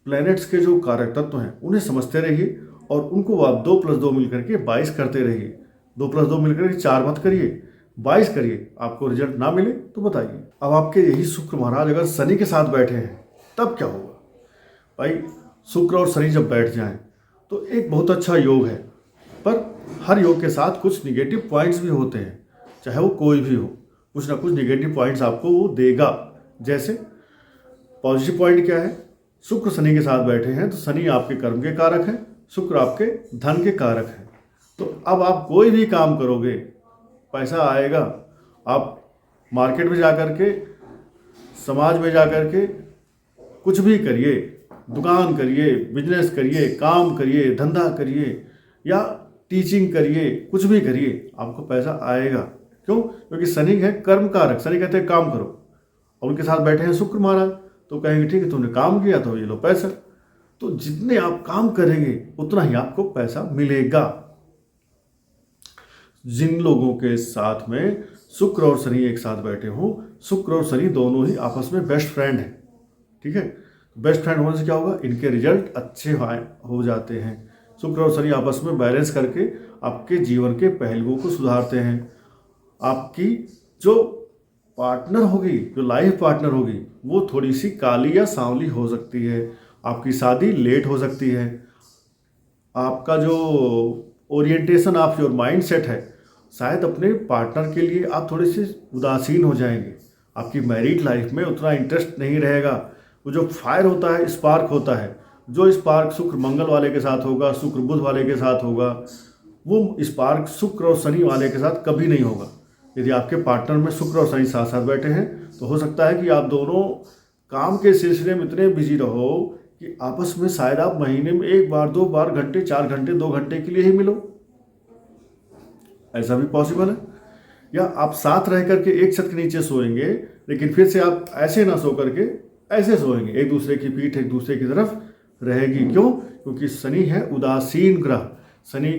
प्लैनेट्स के जो कारक तत्व हैं उन्हें समझते रहिए, और उनको आप 2+2 मिलकर के 22 करते रहिए। 2+2 मिलकर के 4 मत करिए, 22 करिए। आपको रिजल्ट ना मिले तो बताइए। अब आपके यही शुक्र महाराज अगर शनि के साथ बैठे हैं तब क्या होगा भाई? शुक्र और शनि जब बैठ जाएं तो एक बहुत अच्छा योग है, पर हर योग के साथ कुछ निगेटिव पॉइंट्स भी होते हैं, चाहे वो कोई भी हो, कुछ ना कुछ निगेटिव पॉइंट्स आपको वो देगा। जैसे पॉजिटिव पॉइंट क्या है? शुक्र शनि के साथ बैठे हैं तो शनि आपके कर्म के कारक हैं, शुक्र आपके धन के कारक हैं। तो अब आप कोई भी काम करोगे पैसा आएगा। आप मार्केट में जा कर के, समाज में जा कर के कुछ भी करिए, दुकान करिए, बिजनेस करिए, काम करिए, धंधा करिए या टीचिंग करिए, कुछ भी करिए, आपको पैसा आएगा। क्यों? क्योंकि शनि है कर्म कारक। शनि कहते हैं काम करो, और उनके साथ बैठे हैं शुक्र महाराज, तो कहेंगे ठीक है तुमने काम किया तो ये लो पैसा। तो जितने आप काम करेंगे उतना ही आपको पैसा मिलेगा। जिन लोगों के साथ में शुक्र और शनि एक साथ बैठे हो, शुक्र और शनि दोनों ही आपस में बेस्ट फ्रेंड हैं। ठीक है, बेस्ट फ्रेंड होने से क्या होगा? इनके रिजल्ट अच्छे हो जाते हैं। शुक्र और शनि आपस में बैलेंस करके आपके जीवन के पहलुओं को सुधारते हैं। आपकी जो पार्टनर होगी, जो लाइफ पार्टनर होगी, वो थोड़ी सी काली या सांवली हो सकती है। आपकी शादी लेट हो सकती है। आपका जो orientation of your mind set है, शायद अपने पार्टनर के लिए आप थोड़े से उदासीन हो जाएंगे। आपकी मैरिड लाइफ में उतना इंटरेस्ट नहीं रहेगा। वो जो फायर होता है, स्पार्क होता है, जो स्पार्क शुक्र मंगल वाले के साथ होगा, शुक्र बुध वाले के साथ होगा, वो स्पार्क शुक्र और शनि वाले के साथ कभी नहीं होगा। यदि आपके पार्टनर में शुक्र और शनि साथ साथ बैठे हैं तो हो सकता है कि आप दोनों काम के सिलसिले में इतने बिजी रहो कि आपस में शायद आप महीने में 1 बार 2 बार, घंटे 4 घंटे 2 घंटे के लिए ही मिलो। ऐसा भी पॉसिबल है। या आप साथ रह करके एक छत के नीचे सोएंगे, लेकिन फिर से आप ऐसे ना सो करके ऐसे सोएंगे, एक दूसरे की पीठ एक दूसरे की तरफ रहेगी। क्यों? क्योंकि शनि है उदासीन ग्रह। शनि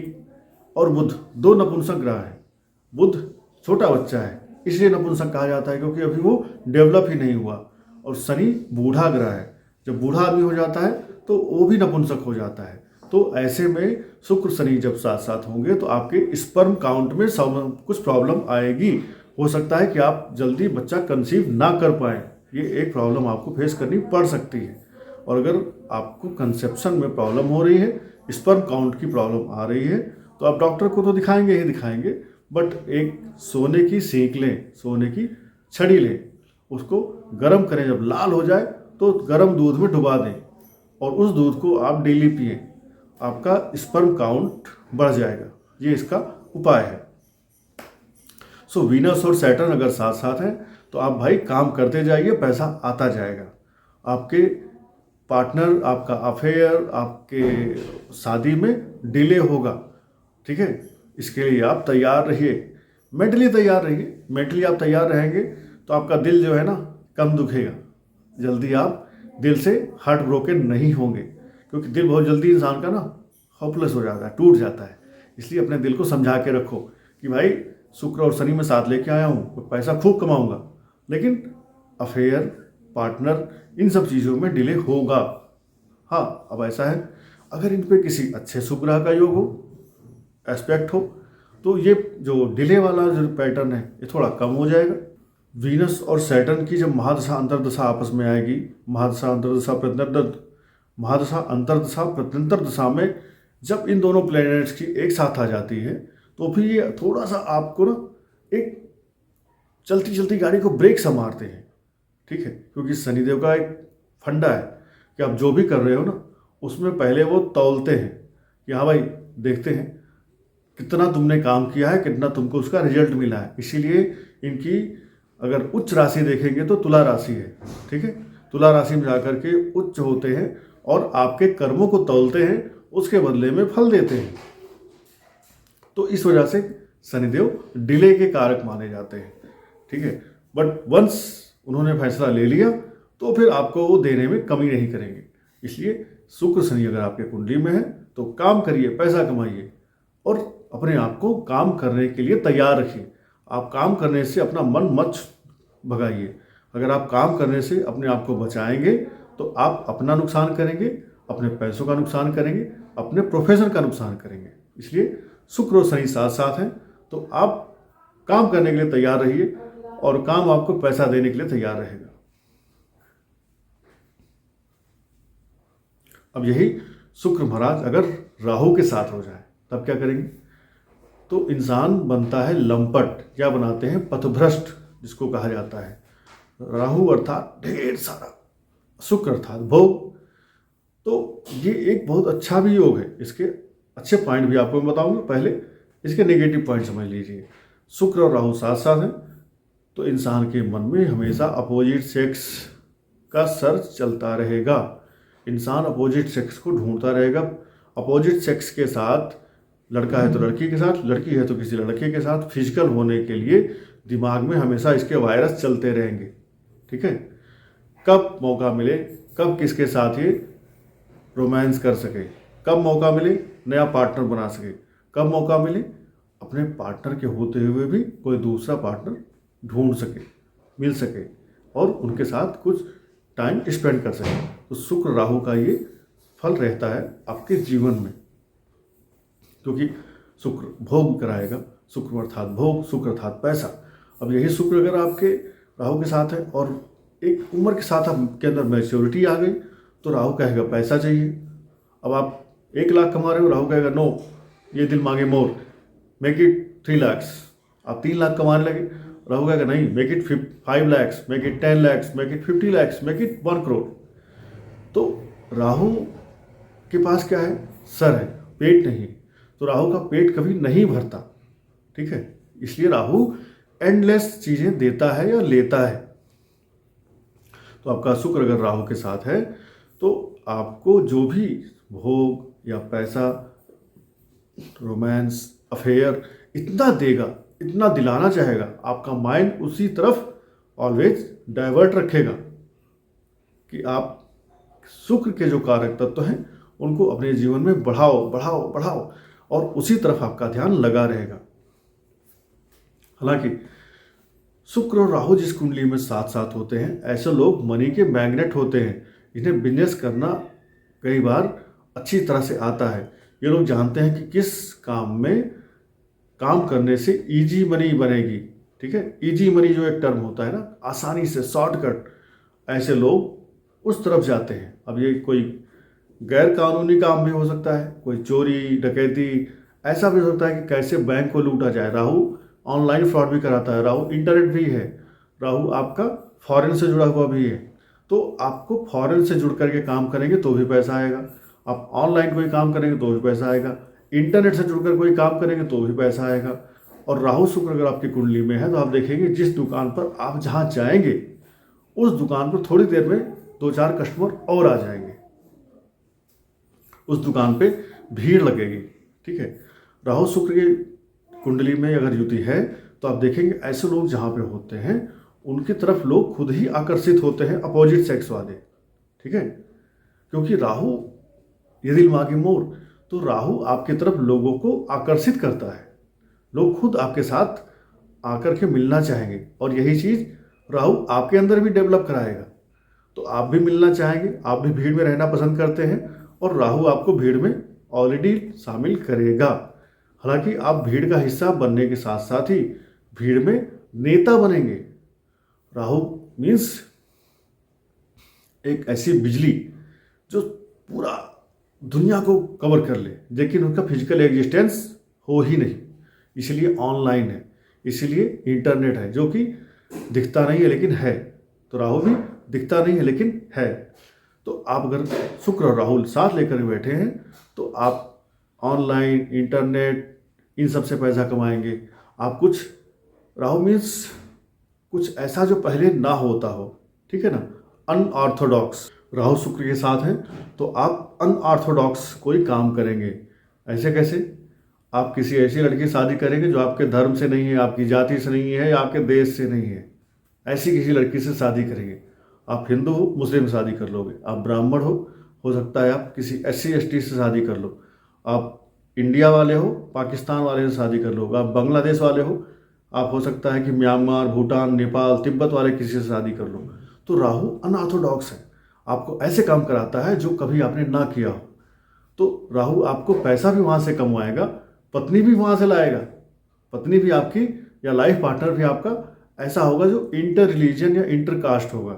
और बुध 2 नपुंसक ग्रह हैं। बुध छोटा बच्चा है, इसलिए नपुंसक कहा जाता है, क्योंकि अभी वो डेवलप ही नहीं हुआ। और शनि बूढ़ा ग्रह है। जब बूढ़ा आदमी हो जाता है तो वो भी नपुंसक हो जाता है। तो ऐसे में शुक्र शनि जब साथ साथ होंगे तो आपके स्पर्म काउंट में कुछ प्रॉब्लम आएगी। हो सकता है कि आप जल्दी बच्चा कंसीव ना कर पाएँ। ये एक प्रॉब्लम आपको फेस करनी पड़ सकती है। और अगर आपको कंसेप्शन में प्रॉब्लम हो रही है, स्पर्म काउंट की प्रॉब्लम आ रही है, तो आप डॉक्टर को तो दिखाएंगे ही दिखाएंगे, बट एक सोने की सीख लें, सोने की छड़ी लें, उसको गर्म करें, जब लाल हो जाए तो गर्म दूध में डुबा दें और उस दूध को आप डेली पिएं। आपका स्पर्म काउंट बढ़ जाएगा। ये इसका उपाय है। सो वीनस और सैटर्न अगर साथ साथ हैं तो आप भाई काम करते जाइए, पैसा आता जाएगा। आपके पार्टनर, आपका अफेयर, आपके शादी में डिले होगा। ठीक है, इसके लिए आप तैयार रहिए, मेंटली तैयार रहिए। मेंटली आप तैयार रहेंगे तो आपका दिल जो है ना कम दुखेगा, जल्दी आप दिल से हार्ट ब्रोकन नहीं होंगे, क्योंकि दिल बहुत जल्दी इंसान का ना होपलेस हो जाता है, टूट जाता है। इसलिए अपने दिल को समझा के रखो कि भाई शुक्र और शनि में साथ लेके आया हूँ, तो पैसा खूब कमाऊंगा, लेकिन अफेयर, पार्टनर, इन सब चीज़ों में डिले होगा। हाँ, अब ऐसा है, अगर इन पे किसी अच्छे शुभ ग्रह का योग हो, एस्पेक्ट हो, तो ये जो डिले वाला जो पैटर्न है ये थोड़ा कम हो जाएगा। वीनस और सैटर्न की जब महादशा अंतर्दशा आपस में आएगी, महादशा अंतर्दशा प्रत्यंतर दशा में जब इन दोनों प्लैनेट्स की एक साथ आ जाती है, तो फिर ये थोड़ा सा आपको ना एक चलती चलती गाड़ी को ब्रेक सा मारते हैं, ठीक है। क्योंकि शनिदेव का एक फंडा है कि आप जो भी कर रहे हो ना, उसमें पहले वो तौलते हैं कि हाँ भाई, देखते हैं कितना तुमने काम किया है, कितना तुमको उसका रिजल्ट मिला है। इसीलिए इनकी अगर उच्च राशि देखेंगे तो तुला राशि है, ठीक है। तुला राशि में जाकर के उच्च होते हैं और आपके कर्मों को तौलते हैं, उसके बदले में फल देते हैं। तो इस वजह से शनिदेव डिले के कारक माने जाते हैं, ठीक है। बट वंस उन्होंने फैसला ले लिया तो फिर आपको वो देने में कमी नहीं करेंगे। इसलिए शुक्र शनि अगर आपके कुंडली में है तो काम करिए, पैसा कमाइए और अपने आप को काम करने के लिए तैयार रखिए। आप काम करने से अपना मन मत भगाइए। अगर आप काम करने से अपने आप को बचाएंगे तो आप अपना नुकसान करेंगे, अपने पैसों का नुकसान करेंगे, अपने प्रोफेशन का नुकसान करेंगे। इसलिए शुक्र और शनि साथ साथ हैं, तो आप काम करने के लिए तैयार रहिए और काम आपको पैसा देने के लिए तैयार रहेगा। अब यही शुक्र महाराज अगर राहु के साथ हो जाए तब क्या करेंगे? तो इंसान बनता है लंपट, या बनाते हैं पथभ्रष्ट जिसको कहा जाता है। राहु अर्थात ढेर सारा, शुक्र अर्थात भोग। तो ये एक बहुत अच्छा भी योग है। इसके अच्छे पॉइंट भी आपको मैं बताऊंगा, पहले इसके नेगेटिव पॉइंट समझ लीजिए। शुक्र और राहु साथ साथ हैं तो इंसान के मन में हमेशा अपोजिट सेक्स का सर्च चलता रहेगा। इंसान अपोजिट सेक्स को ढूंढता रहेगा। अपोजिट सेक्स के साथ, लड़का है तो लड़की के साथ, लड़की है तो किसी लड़के के साथ फिजिकल होने के लिए दिमाग में हमेशा इसके वायरस चलते रहेंगे, ठीक है। कब मौका मिले, कब किसके साथ ये रोमांस कर सके, कब मौका मिले नया पार्टनर बना सके, कब मौका मिले अपने पार्टनर के होते हुए भी कोई दूसरा पार्टनर ढूंढ सके, मिल सके और उनके साथ कुछ टाइम स्पेंड कर सके। तो शुक्र राहु का ये फल रहता है आपके जीवन में, क्योंकि शुक्र भोग कराएगा। शुक्र अर्थात भोग, शुक्र अर्थात पैसा। अब यही शुक्र अगर आपके राहु के साथ है और एक उम्र के साथ आपके अंदर मैच्योरिटी आ गई, तो राहु कहेगा पैसा चाहिए। अब आप 1 लाख कमा रहे हो, राहु कहेगा नो, ये दिल मांगे मोर, मेक इट 3 लाख। आप 3 लाख कमाने लगे, राहु कहेगा नहीं, make it 5 lakh, make it 10 lakh, make it 50 lakh, make it 1 crore. तो राहु के पास क्या है? सर है, पेट नहीं। तो राहु का पेट कभी नहीं भरता, ठीक है। इसलिए राहु एंडलेस चीजें देता है या लेता है। तो आपका शुक्र अगर राहु के साथ है तो आपको जो भी भोग या पैसा, रोमांस, अफेयर इतना देगा, इतना दिलाना चाहेगा, आपका माइंड उसी तरफ ऑलवेज डाइवर्ट रखेगा कि आप शुक्र के जो कारक तत्व हैं उनको अपने जीवन में बढ़ाओ बढ़ाओ बढ़ाओ, और उसी तरफ आपका ध्यान लगा रहेगा। हालांकि शुक्र और राहु जिस कुंडली में साथ साथ होते हैं, ऐसे लोग मनी के मैग्नेट होते हैं। इन्हें बिजनेस करना कई बार अच्छी तरह से आता है। ये लोग जानते हैं कि किस काम में काम करने से इजी मनी बनेगी, ठीक है। इजी मनी जो एक टर्म होता है ना, आसानी से, शॉर्टकट, ऐसे लोग उस तरफ जाते हैं। अब ये कोई गैर कानूनी काम भी हो सकता है, कोई चोरी डकैती, ऐसा भी हो सकता है कि कैसे बैंक को लूटा जाए। राहु ऑनलाइन फ्रॉड भी कराता है, राहु इंटरनेट भी है, राहु आपका फॉरेन से जुड़ा हुआ भी है। तो आपको फॉरेन से जुड़ करके काम करेंगे तो भी पैसा आएगा, आप ऑनलाइन कोई काम करेंगे तो भी पैसा आएगा, इंटरनेट से जुड़कर कोई काम करेंगे तो भी पैसा आएगा। और राहु शुक्र अगर आपकी कुंडली में है तो आप देखेंगे जिस दुकान पर आप जहाँ जाएंगे उस दुकान पर थोड़ी देर में 2-4 कस्टमर और आ जाएंगे, उस दुकान पे भीड़ लगेगी, ठीक है। राहु शुक्र के कुंडली में अगर युति है तो आप देखेंगे ऐसे लोग जहाँ पे होते हैं उनकी तरफ लोग खुद ही आकर्षित होते हैं, अपोजिट सेक्स वाले, ठीक है। क्योंकि राहु यदि मागी मोर, तो राहु आपकी तरफ लोगों को आकर्षित करता है, लोग खुद आपके साथ आकर के मिलना चाहेंगे और यही चीज़ राहु आपके अंदर भी डेवलप कराएगा। तो आप भी मिलना चाहेंगे, आप भी भीड़ में रहना पसंद करते हैं और राहु आपको भीड़ में ऑलरेडी शामिल करेगा। हालांकि आप भीड़ का हिस्सा बनने के साथ साथ ही भीड़ में नेता बनेंगे। राहु मीन्स एक ऐसी बिजली जो पूरा दुनिया को कवर कर ले, लेकिन उनका फिजिकल एग्जिस्टेंस हो ही नहीं, इसलिए ऑनलाइन है, इसलिए इंटरनेट है, जो कि दिखता नहीं है लेकिन है। तो राहु भी दिखता नहीं है लेकिन है। तो आप अगर शुक्र और राहु साथ लेकर बैठे हैं तो आप ऑनलाइन, इंटरनेट, इन सब से पैसा कमाएंगे। आप कुछ, राहु मीन्स कुछ ऐसा जो पहले ना होता हो, ठीक है ना, अनऑर्थोडॉक्स। राहु शुक्र के साथ हैं तो आप अनऑर्थोडॉक्स कोई काम करेंगे। ऐसे कैसे? आप किसी ऐसी लड़की से शादी करेंगे जो आपके धर्म से नहीं है, आपकी जाति से नहीं है या आपके देश से नहीं है, ऐसी किसी लड़की से शादी करेंगे। आप हिंदू हो, मुस्लिम से शादी कर लोगे। आप ब्राह्मण हो सकता है आप किसी SC ST से शादी कर लो। आप इंडिया वाले हो, पाकिस्तान वाले से शादी कर लोगे। आप बांग्लादेश वाले हो, आप हो सकता है कि म्यांमार, भूटान, नेपाल, तिब्बत वाले किसी से शादी कर लो। तो राहु अनऑर्थोडॉक्स है, आपको ऐसे काम कराता है जो कभी आपने ना किया हो। तो राहु आपको पैसा भी वहाँ से कमवाएगा, पत्नी भी वहाँ से लाएगा। पत्नी भी आपकी या लाइफ पार्टनर भी आपका ऐसा होगा जो इंटर रिलीजन या इंटर कास्ट होगा।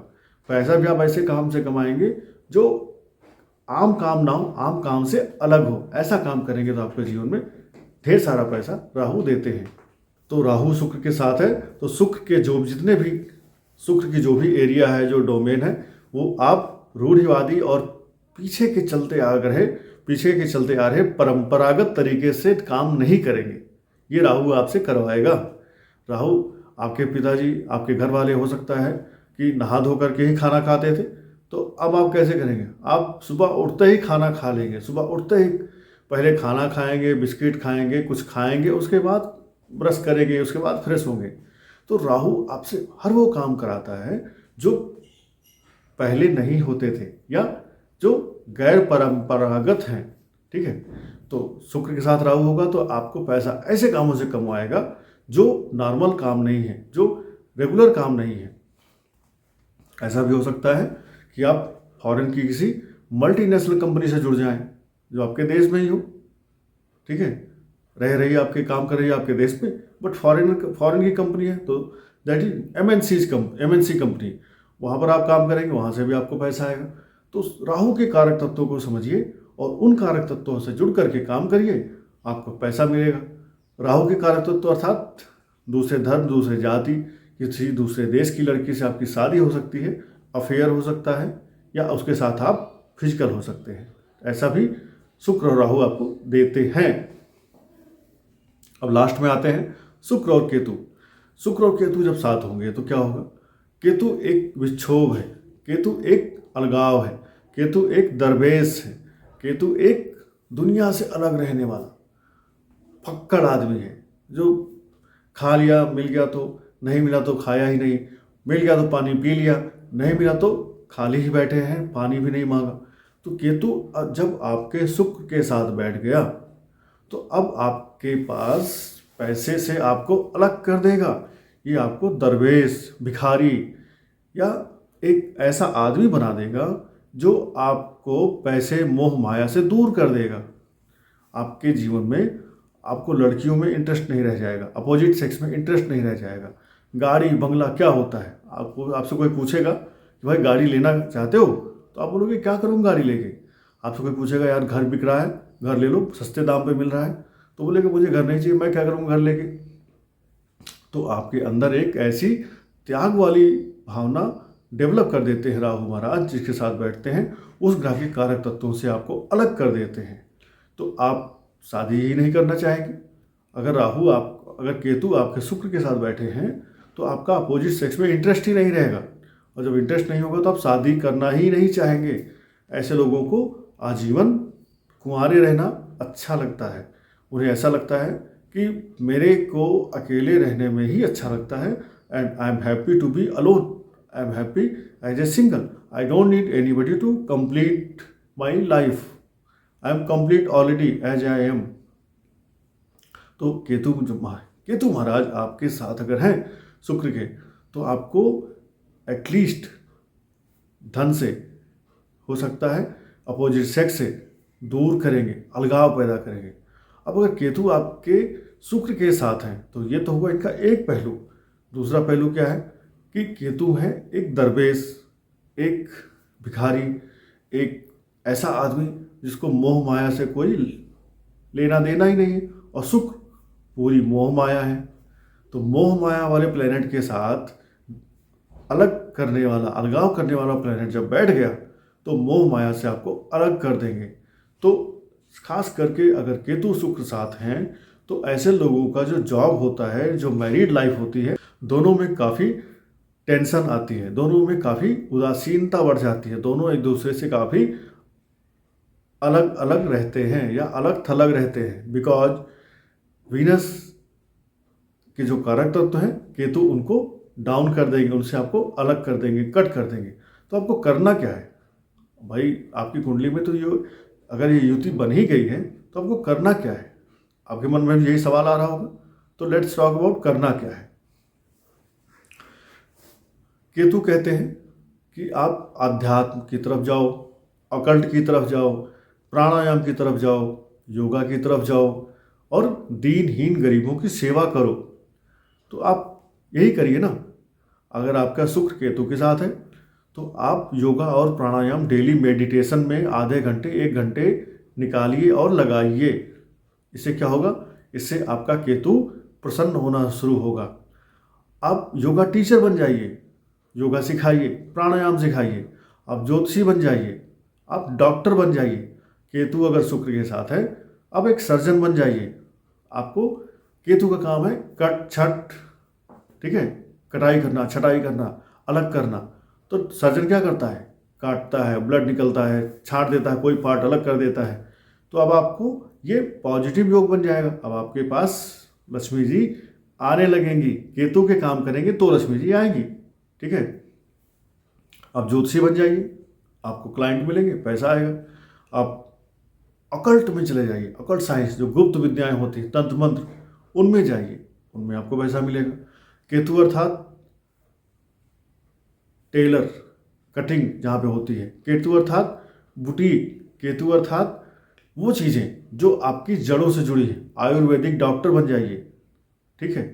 पैसा भी आप ऐसे काम से कमाएंगे जो आम काम ना हो, आम काम से अलग हो। ऐसा काम करेंगे तो आपके जीवन में ढेर सारा पैसा राहु देते हैं। तो राहु शुक्र के साथ है तो शुक्र के जो जितने भी शुक्र की जो भी एरिया है, जो डोमेन है, वो आप रूढ़िवादी और पीछे के चलते आ रहे परंपरागत तरीके से काम नहीं करेंगे। ये राहु आपसे करवाएगा। राहु आपके पिताजी, आपके घर वाले हो सकता है कि नहा धो करके ही खाना खाते थे, तो अब आप कैसे करेंगे? आप सुबह उठते ही खाना खा लेंगे। सुबह उठते ही पहले खाना खाएंगे, बिस्किट खाएंगे, कुछ खाएंगे, उसके बाद ब्रश करेंगे, उसके बाद फ्रेश होंगे। तो राहु आपसे हर वो काम कराता है जो पहले नहीं होते थे या जो गैर परंपरागत हैं, ठीक है। तो शुक्र के साथ राहु होगा तो आपको पैसा ऐसे कामों से कमवाएगा जो नॉर्मल काम नहीं है, जो रेगुलर काम नहीं है। ऐसा भी हो सकता है कि आप फॉरेन की किसी मल्टीनेशनल कंपनी से जुड़ जाएं जो आपके देश में ही हो, ठीक है, रह रही है आपके, काम कर रही है आपके देश में, बट फॉरेन की कंपनी है, तो दैट इज MNC कंपनी, वहाँ पर आप काम करेंगे, वहाँ से भी आपको पैसा आएगा। तो राहु के कारक तत्वों को समझिए और उन कारक तत्वों से जुड़ करके काम करिए, आपको पैसा मिलेगा। राहु के कारक तत्व अर्थात दूसरे धर्म, दूसरे जाति, किसी दूसरे देश की लड़की से आपकी शादी हो सकती है, अफेयर हो सकता है, या उसके साथ आप फिजिकल हो सकते हैं। ऐसा भी शुक्र और राहु आपको देते हैं। अब लास्ट में आते हैं शुक्र और केतु। शुक्र और केतु जब साथ होंगे तो क्या होगा? केतु एक विक्षोभ है, केतु एक अलगाव है, केतु एक दरवेश है, केतु एक दुनिया से अलग रहने वाला फक्कड़ आदमी है, जो खा लिया, मिल गया तो, नहीं मिला तो खाया ही नहीं, मिल गया तो पानी पी लिया, नहीं मिला तो खाली ही बैठे हैं, पानी भी नहीं मांगा। तो केतु जब आपके शुक्र के साथ बैठ गया तो अब आपके पास पैसे से आपको अलग कर देगा। ये आपको दरवेश, भिखारी या एक ऐसा आदमी बना देगा जो आपको पैसे, मोह माया से दूर कर देगा। आपके जीवन में आपको लड़कियों में इंटरेस्ट नहीं रह जाएगा, अपोजिट सेक्स में इंटरेस्ट नहीं रह जाएगा। गाड़ी बंगला क्या होता है, आपसे कोई पूछेगा कि भाई गाड़ी लेना चाहते हो, तो आप बोलोगे क्या करूँ गाड़ी लेके। आपसे कोई पूछेगा यार घर बिक रहा है, घर ले लो, सस्ते दाम पे मिल रहा है, तो बोलेगा मुझे घर नहीं चाहिए, मैं क्या करूँ घर लेके। तो आपके अंदर एक ऐसी त्याग वाली भावना डेवलप कर देते हैं राहु महाराज, जिसके साथ बैठते हैं उस ग्रह के कारक तत्वों से आपको अलग कर देते हैं। तो आप शादी ही नहीं करना चाहेंगे। अगर केतु आपके शुक्र के साथ बैठे हैं तो आपका अपोजिट सेक्स में इंटरेस्ट ही नहीं रहेगा, और जब इंटरेस्ट नहीं होगा तो आप शादी करना ही नहीं चाहेंगे। ऐसे लोगों को आजीवन कुंवारे रहना अच्छा लगता है। उन्हें ऐसा लगता है कि मेरे को अकेले रहने में ही अच्छा लगता है, and I am happy to be alone, I am happy as a single, I don't need anybody to complete my life, I am complete already as I am. तो केतु महाराज आपके साथ अगर हैं शुक्र के, तो आपको एटलीस्ट धन से, हो सकता है अपोजिट सेक्स से दूर करेंगे, अलगाव पैदा करेंगे। अब अगर केतु आपके शुक्र के साथ हैं तो ये तो हुआ इनका एक पहलू। दूसरा पहलू क्या है कि केतु है एक दरवेश, एक भिखारी, एक ऐसा आदमी जिसको मोह माया से कोई लेना देना ही नहीं है, और शुक्र पूरी मोह माया है। तो मोह माया वाले प्लेनेट के साथ अलग करने वाला, अलगाव करने वाला प्लेनेट जब बैठ गया तो मोह माया से आपको अलग कर देंगे। तो खास करके अगर केतु शुक्र साथ हैं तो ऐसे लोगों का जो जॉब होता है, जो मैरिड लाइफ होती है, दोनों में काफ़ी टेंशन आती है, दोनों में काफ़ी उदासीनता बढ़ जाती है, दोनों एक दूसरे से काफ़ी अलग अलग रहते हैं या अलग थलग रहते हैं। बिकॉज वीनस के जो कारक तत्व हैं केतु उनको डाउन कर देंगे, उनसे आपको अलग कर देंगे, कट कर देंगे। तो आपको करना क्या है भाई, आपकी कुंडली में तो ये अगर ये युति बन ही गई है तो आपको करना क्या है? आपके मन में भी यही सवाल आ रहा होगा। तो लेट्स टॉक अबाउट करना क्या है। केतु कहते हैं कि आप अध्यात्म की तरफ जाओ, अकल्ट की तरफ जाओ, प्राणायाम की तरफ जाओ, योगा की तरफ जाओ और दीनहीन गरीबों की सेवा करो। तो आप यही करिए ना। अगर आपका शुक्र केतु के साथ है तो आप योगा और प्राणायाम डेली मेडिटेशन में आधे घंटे 1 घंटे निकालिए और लगाइए। इससे क्या होगा, इससे आपका केतु प्रसन्न होना शुरू होगा। आप योगा टीचर बन जाइए, योगा सिखाइए, प्राणायाम सिखाइए, आप ज्योतिषी बन जाइए, आप डॉक्टर बन जाइए। केतु अगर शुक्र के साथ है, आप एक सर्जन बन जाइए। आपको केतु का काम है कट छट, ठीक है, कटाई करना, छटाई करना, अलग करना। तो सर्जन क्या करता है, काटता है, ब्लड निकलता है, छांट देता है, कोई पार्ट अलग कर देता है। तो अब आपको ये पॉजिटिव योग बन जाएगा। अब आपके पास लक्ष्मी जी आने लगेंगी, केतु के काम करेंगे तो लक्ष्मी जी आएंगी, ठीक है। आप ज्योतिषी बन जाइए, आपको क्लाइंट मिलेंगे, पैसा आएगा। आप अकल्ट में चले जाइए, अकल्ट साइंस जो गुप्त विद्याएं होती हैं, तंत्र मंत्र, उनमें जाइए, उनमें आपको पैसा मिलेगा। केतु अर्थात टेलर, कटिंग जहाँ पे होती है। केतु अर्थात बुटीक, केतु अर्थात वो चीज़ें जो आपकी जड़ों से जुड़ी हैं। आयुर्वेदिक डॉक्टर बन जाइए, ठीक है।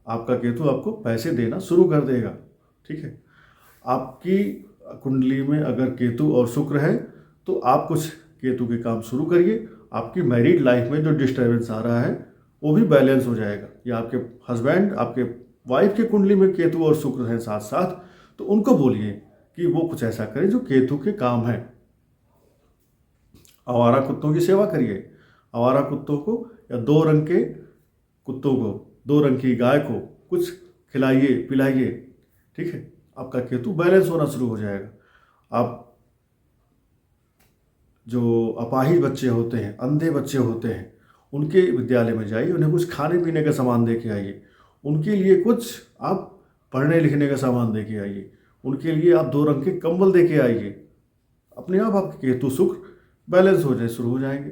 आपका केतु आपको पैसे देना शुरू कर देगा, ठीक है। आपकी कुंडली में अगर केतु और शुक्र है तो आप कुछ केतु के काम शुरू करिए। आपकी मैरिड लाइफ में जो डिस्टर्बेंस आ रहा है वो भी बैलेंस हो जाएगा। या आपके हस्बैंड, आपके वाइफ की कुंडली में केतु और शुक्र हैं साथ साथ, तो उनको बोलिए कि वो कुछ ऐसा करें जो केतु के काम है। आवारा कुत्तों की सेवा करिए। आवारा कुत्तों को या 2 रंग के कुत्तों को, 2 रंग की गाय को कुछ खिलाइए, पिलाइए, ठीक है। आपका केतु बैलेंस होना शुरू हो जाएगा। आप जो अपाहिज बच्चे होते हैं, अंधे बच्चे होते हैं, उनके विद्यालय में जाइए, उन्हें कुछ खाने पीने का सामान दे के आइए। उनके लिए कुछ आप पढ़ने लिखने का सामान दे के आइए। उनके लिए आप 2 रंग के कंबल दे के आइए। अपने आप आपके केतु शुक्र बैलेंस होने शुरू हो जाएंगे।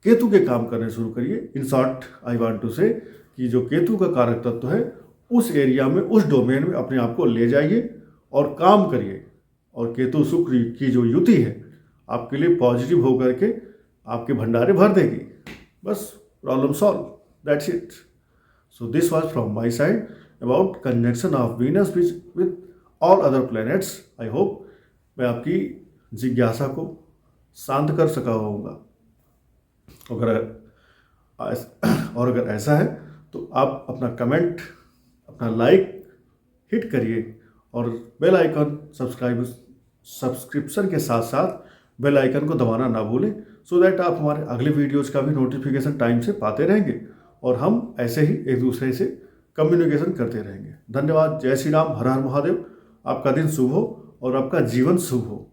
केतु के काम करने शुरू करिए। In short I want to say कि जो केतु का कारक तत्व है उस एरिया में, उस डोमेन में अपने आप को ले जाइए और काम करिए। और केतु शुक्र की जो युति है आपके लिए पॉजिटिव होकर के आपके भंडारे भर देगी। बस problem solve, that's it. So this was from my side about conjunction of Venus with all other planets. I hope मैं आपकी जिज्ञासा को शांत कर सका होऊंगा। अगर ऐसा है तो आप अपना कमेंट, अपना लाइक हिट करिए और बेल आइकन सब्सक्रिप्शन के साथ साथ बेल आइकन को दबाना ना भूलें, सो दैट आप हमारे अगले वीडियोज़ का भी नोटिफिकेशन टाइम से पाते रहेंगे और हम ऐसे ही एक दूसरे से कम्युनिकेशन करते रहेंगे। धन्यवाद। जय श्री राम, हर हर महादेव। आपका दिन शुभ हो और आपका जीवन शुभ हो।